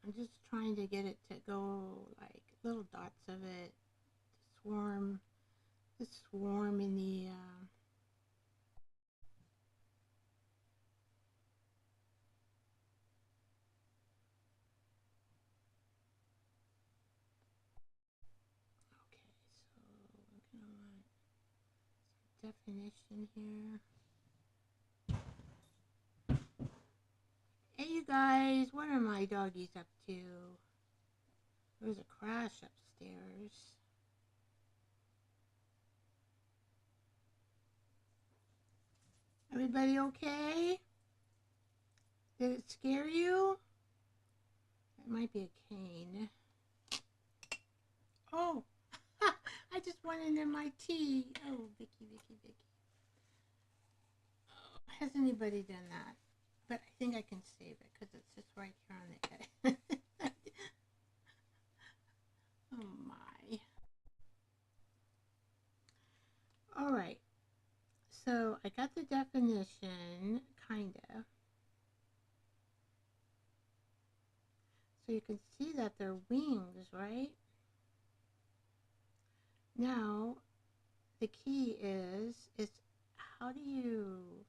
I'm just trying to get it to go like little dots of it to swarm in the okay, so we're gonna want some definition here. Hey you guys, what are my doggies up to? There's a crash upstairs. Everybody okay? Did it scare you? It might be a cane. Oh, I just went into my tea. Oh, Vicky, Vicky, Vicky. Oh, has anybody done that? But I think I can save it because it's just right here on the edge. Oh my. All right. So I got the definition, kinda. So you can see that they're wings, right? Now, the key is how do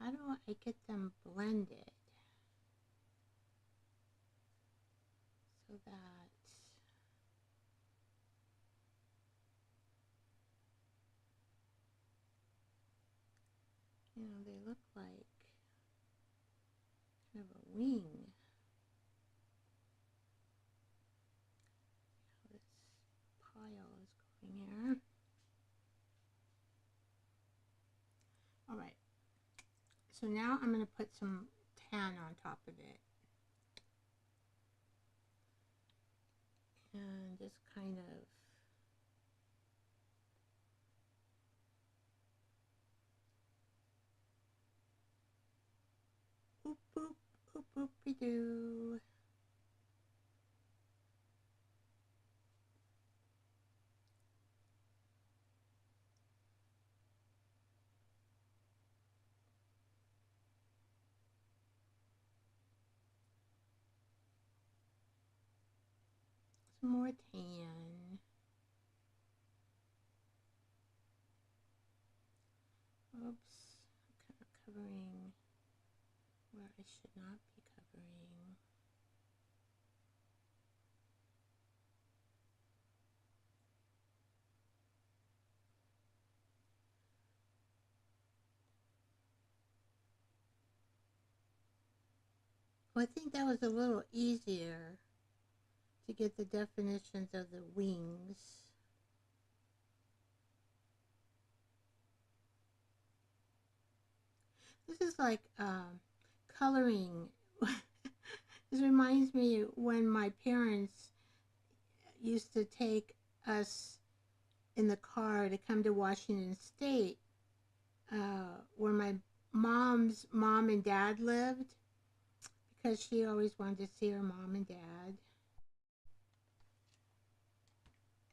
I get them blended so that they look like kind of a wing. This pile is going here. All right. So now I'm going to put some tan on top of it. And just kind of boop, boop, boop, boop-be-doo. Some more tan. Oops, kind of covering where I should not be covering. Well, I think that was a little easier to get the definitions of the wings. This is like coloring. This reminds me when my parents used to take us in the car to come to Washington State, where my mom's mom and dad lived, because she always wanted to see her mom and dad.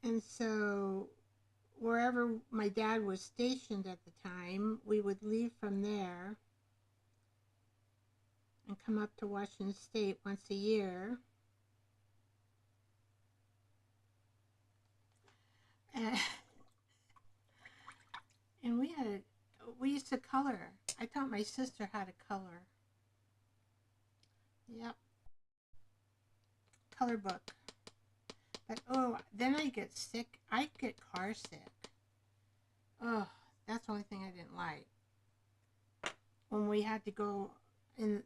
And so wherever my dad was stationed at the time, we would leave from there and come up to Washington State once a year. And we used to color. I taught my sister how to color. Yep. Color book. But oh, then I get sick. I get car sick. Oh, that's the only thing I didn't like. When we had to go and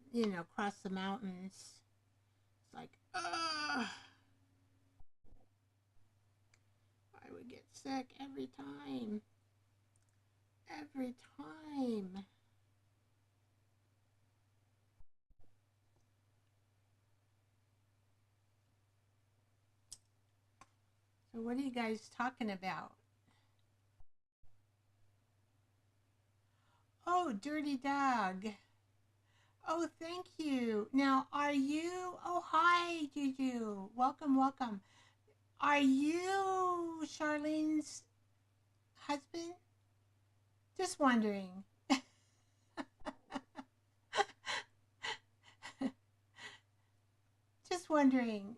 cross the mountains. It's like, ugh. sick every time. Every time. So what are you guys talking about? Oh, Dirty Dog. Oh, thank you. Now, are you... Oh, hi, Juju. Welcome, welcome. Are you Charlene's husband? Just wondering. Just wondering.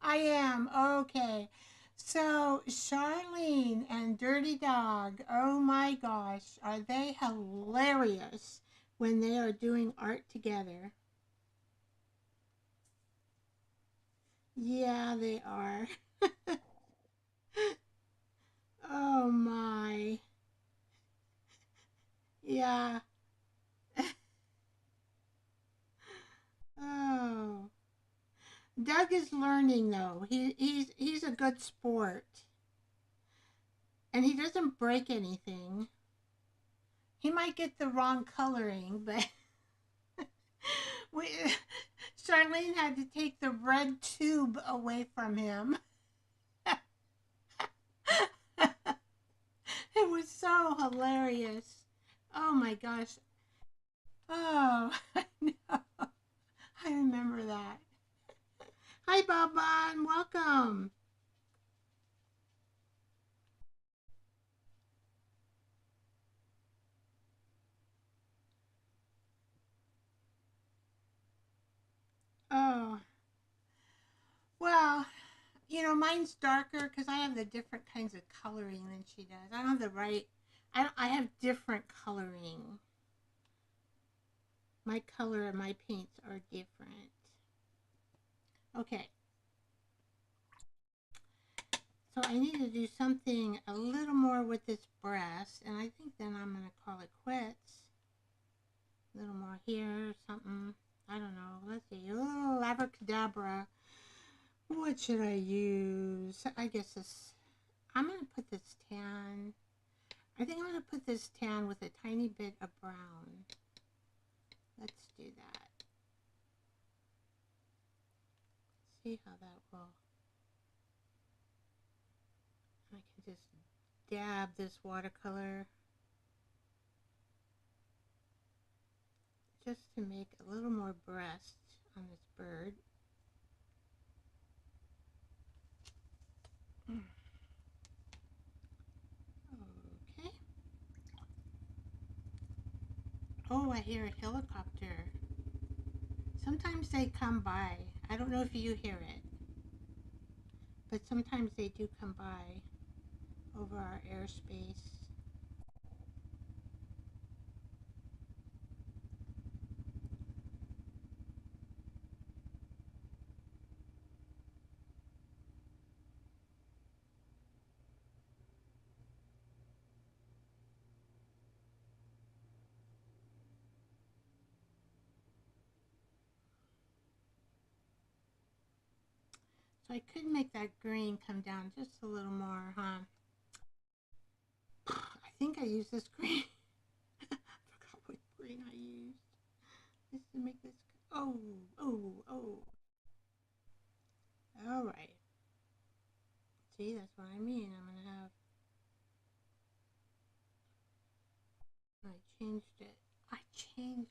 I am. Okay. So, Charlene and Dirty Dog, oh my gosh, are they hilarious when they are doing art together? Yeah, they are. Oh my. Yeah. Oh. Doug is learning though. He's a good sport. And he doesn't break anything. He might get the wrong coloring, but we, Charlene had to take the red tube away from him. It was so hilarious. Oh my gosh. Oh, I know. I remember that. Hi, Boban. Welcome. Oh, well, you know, mine's darker because I have the different kinds of coloring than she does. I don't have the right. I have different coloring. My color and my paints are different. Okay. So I need to do something a little more with this breast, and I think then I'm going to call it quits. A little more here, something. I don't know. Let's see. Oh, abracadabra. What should I use? I guess this. I'm going to put this tan. I think I'm going to put this tan with a tiny bit of brown. Let's do that. See how that will. I can just dab this watercolor just to make a little more breast on this bird. Okay. Oh, I hear a helicopter. Sometimes they come by. I don't know if you hear it, but sometimes they do come by over our airspace. So I could make that green come down just a little more, huh? I think I used this green. I forgot what green I used. Just to make this. Oh, oh, oh. All right. See, that's what I mean. I'm going to have. I changed it. I changed it.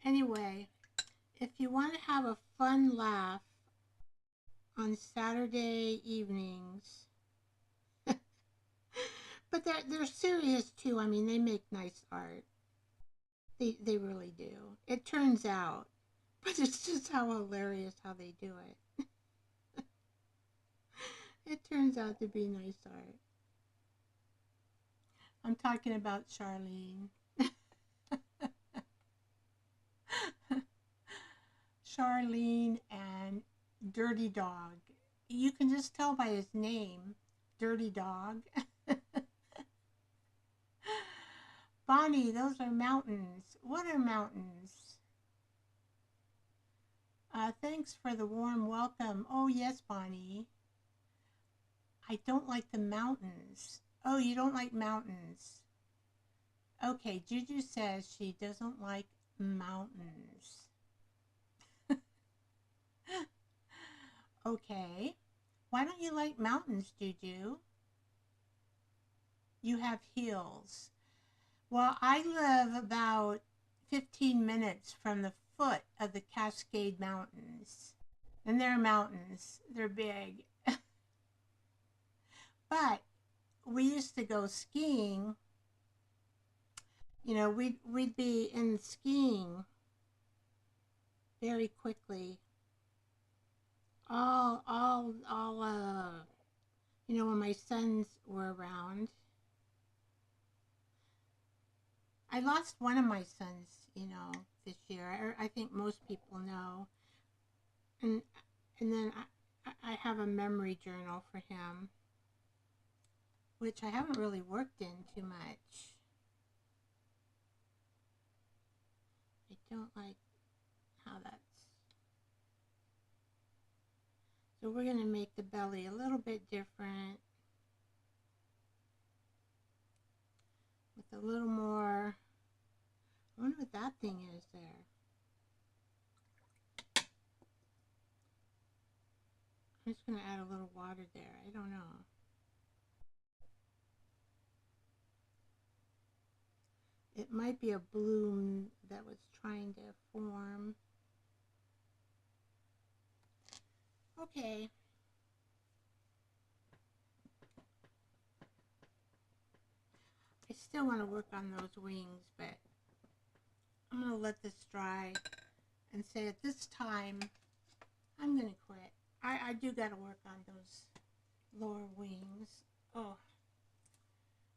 Anyway, if you want to have a fun laugh on Saturday evenings, but they're serious too. I mean, they make nice art. They really do. It turns out, but it's just how hilarious how they do it. It turns out to be nice art. I'm talking about Charlene. Charlene and Dirty Dog. You can just tell by his name. dirty dog. Bonnie, those are mountains. What are mountains? Thanks for the warm welcome. Oh, yes, Bonnie. I don't like the mountains. Oh, you don't like mountains. Okay, Juju says she doesn't like mountains. Okay. Why don't you like mountains, Juju? You have heels. Well, I live about 15 minutes from the foot of the Cascade Mountains. And they're mountains. They're big. But we used to go skiing. You know, we'd be in skiing very quickly. You know, when my sons were around. I lost one of my sons, you know, this year. I think most people know. And then I have a memory journal for him, which I haven't really worked in too much. I don't like how that's... So we're going to make the belly a little bit different. With a little more... I wonder what that thing is there. I'm just going to add a little water there. I don't know. It might be a bloom that was trying to form. Okay. I still want to work on those wings, but I'm going to let this dry and say at this time, I'm going to quit. I do got to work on those lower wings. Oh,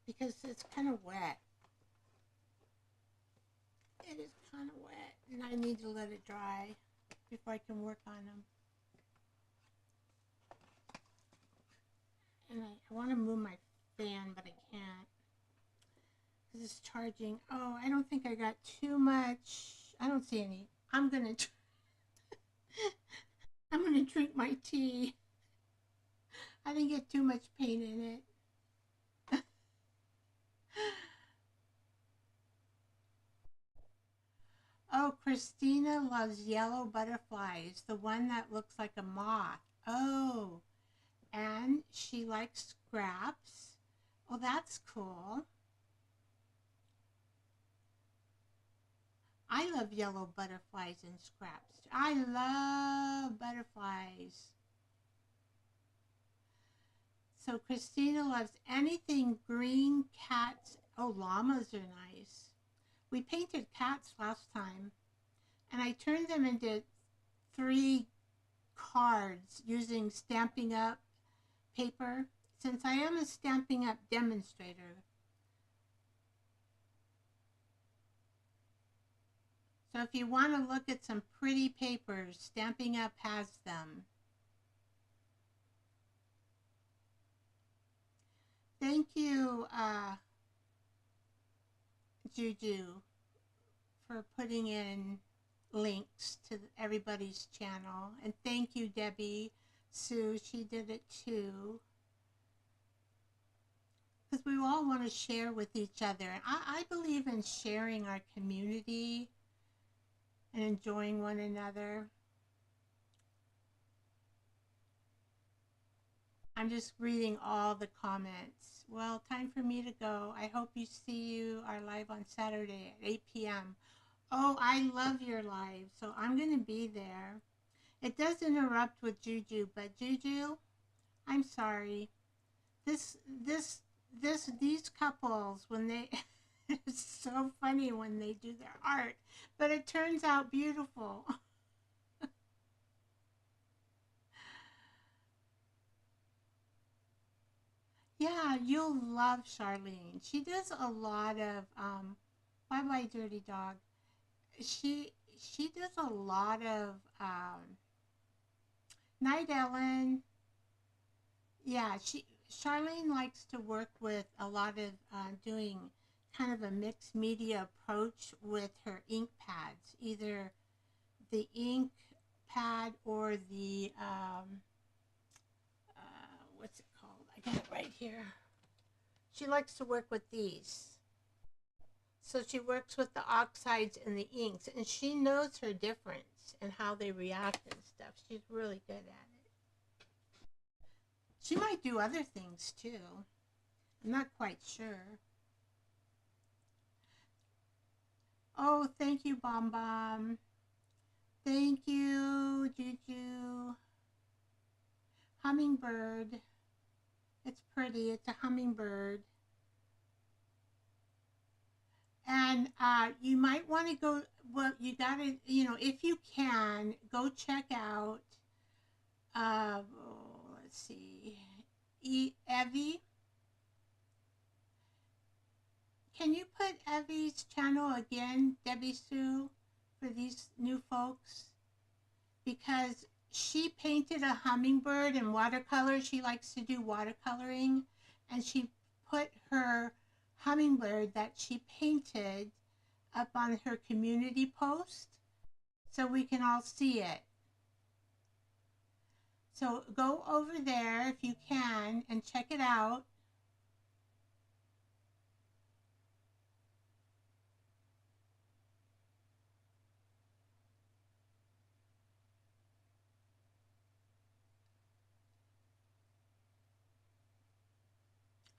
because it's kind of wet. It is kind of wet, and I need to let it dry before I can work on them. And I want to move my fan, but I can't. Because it's charging. Oh, I don't think I got too much. I don't see any. I'm going to drink my tea. I didn't get too much paint in it. Oh, Christina loves yellow butterflies, the one that looks like a moth. Oh, and she likes scraps. Well, that's cool. I love yellow butterflies and scraps. I love butterflies. So Christina loves anything green, cats. Oh, llamas are nice. We painted cats last time, and I turned them into 3 cards using Stampin' Up paper, since I am a Stampin' Up demonstrator. So if you want to look at some pretty papers, Stampin' Up has them. Thank you, Juju, for putting in links to everybody's channel. And thank you, Debbie Sue. She did it too. Because we all want to share with each other. And I believe in sharing our community and enjoying one another. I'm just reading all the comments. Well, time for me to go. I hope you are live on Saturday at 8 p.m. Oh, I love your live, so I'm going to be there. It does interrupt with Juju, but Juju, I'm sorry. These couples, when they, it's so funny when they do their art, but it turns out beautiful. Yeah, you'll love Charlene. She does a lot of, Bye Bye Dirty Dog. She does a lot of, Night Ellen. Yeah, Charlene likes to work with a lot of doing kind of a mixed media approach with her ink pads, either the ink pad or the what's it called? I got it right here. She likes to work with these. So she works with the oxides and the inks, and she knows her difference and how they react and stuff. She's really good at it. She might do other things too. I'm not quite sure. Oh, thank you, Bomb Bomb. Thank you, Juju. Hummingbird. It's pretty. It's a hummingbird. And you might want to go, well, you got to, you know, if you can, go check out, let's see, Evie. Can you put Evie's channel again, Debbie Sue, for these new folks? Because she painted a hummingbird in watercolor. She likes to do watercoloring, and she put her hummingbird that she painted up on her community post so we can all see it. So go over there if you can and check it out.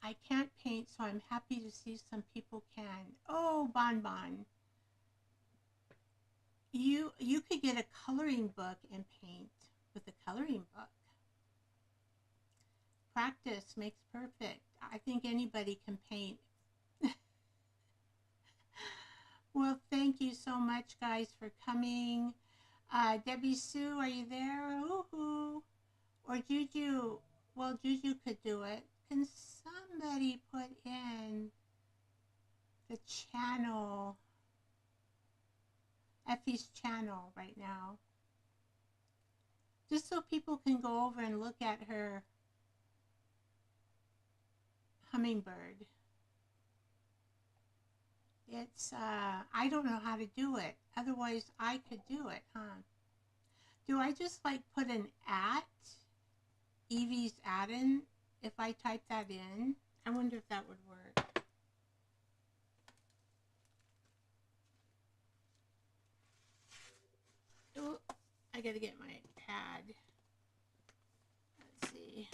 I can't paint, so I'm happy to see some people can. Oh, Bon Bon. You could get a coloring book and paint with a coloring book. Practice makes perfect. I think anybody can paint. Well, thank you so much, guys, for coming. Debbie Sue, are you there? Woohoo! Or Juju. Well, Juju could do it. Can somebody put in the channel, Effie's channel right now? Just so people can go over and look at her hummingbird. It's, I don't know how to do it. Otherwise, I could do it, huh? Do I just like put an at, Evie's add-in, if I type that in? I wonder if that would work. Oh, I gotta get my pad. Let's see.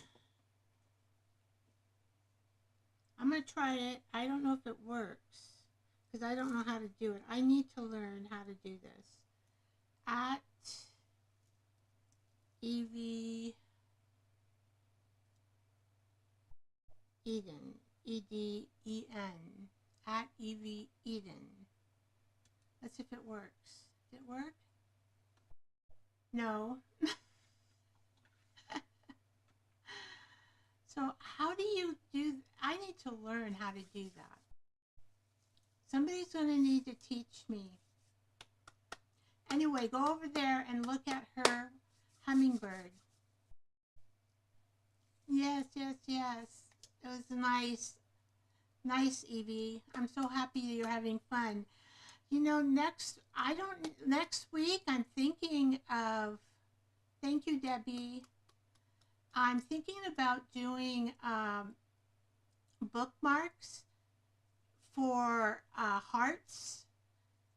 I'm gonna try it. I don't know if it works because I don't know how to do it. I need to learn how to do this. At Evie Eden, E-D-E-N, at Evie Eden. Let's see if it works. Did it work? No. So how do you do, I need to learn how to do that. Somebody's going to need to teach me. Anyway, go over there and look at her hummingbird. Yes, yes, yes. It was nice. Nice, Evie. I'm so happy that you're having fun. You know, next week I'm thinking of, thank you, Debbie. I'm thinking about doing bookmarks for hearts.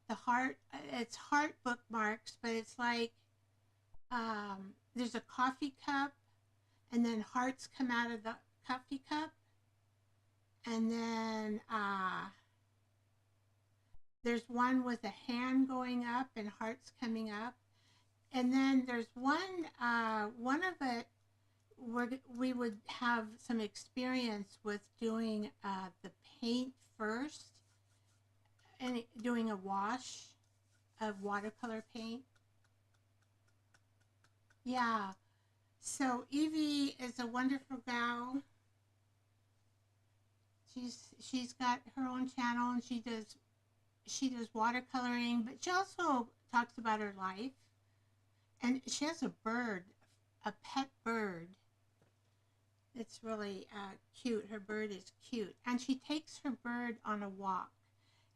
The heart, it's heart bookmarks, but it's like there's a coffee cup and then hearts come out of the coffee cup. And then there's one with a hand going up and hearts coming up. And then there's one of it where we would have some experience with doing the paint first and doing a wash of watercolor paint. Yeah. So Evie is a wonderful gal. She's got her own channel and she does watercoloring, but she also talks about her life. And she has a bird, a pet bird. It's really cute. Her bird is cute. And she takes her bird on a walk.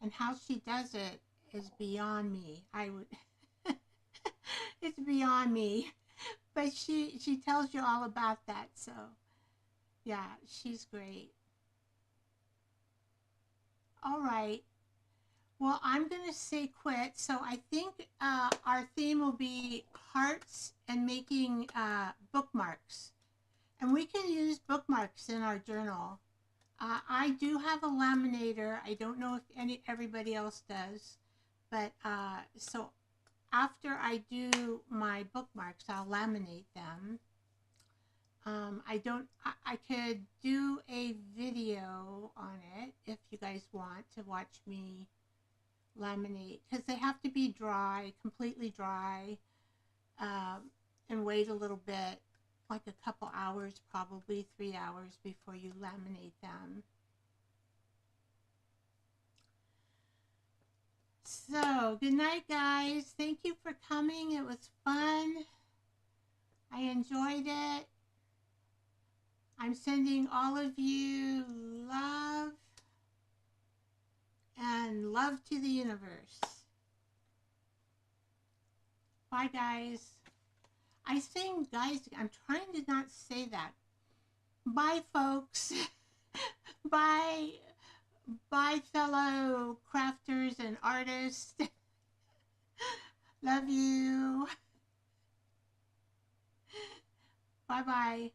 And how she does it is beyond me. I would, it's beyond me. But she tells you all about that. So, yeah, she's great. All right. Well, I'm going to say quit. So I think our theme will be hearts and making bookmarks. And we can use bookmarks in our journal. I do have a laminator. I don't know if everybody else does. But so after I do my bookmarks, I'll laminate them. I could do a video on it if you guys want to watch me laminate, because they have to be dry, completely dry, and wait a little bit, like a couple hours, probably 3 hours before you laminate them. So, good night, guys. Thank you for coming. It was fun. I enjoyed it. I'm sending all of you love and love to the universe. Bye, guys. I think, guys, I'm trying to not say that. Bye, folks. Bye. Bye, fellow crafters and artists. Love you. Bye-bye.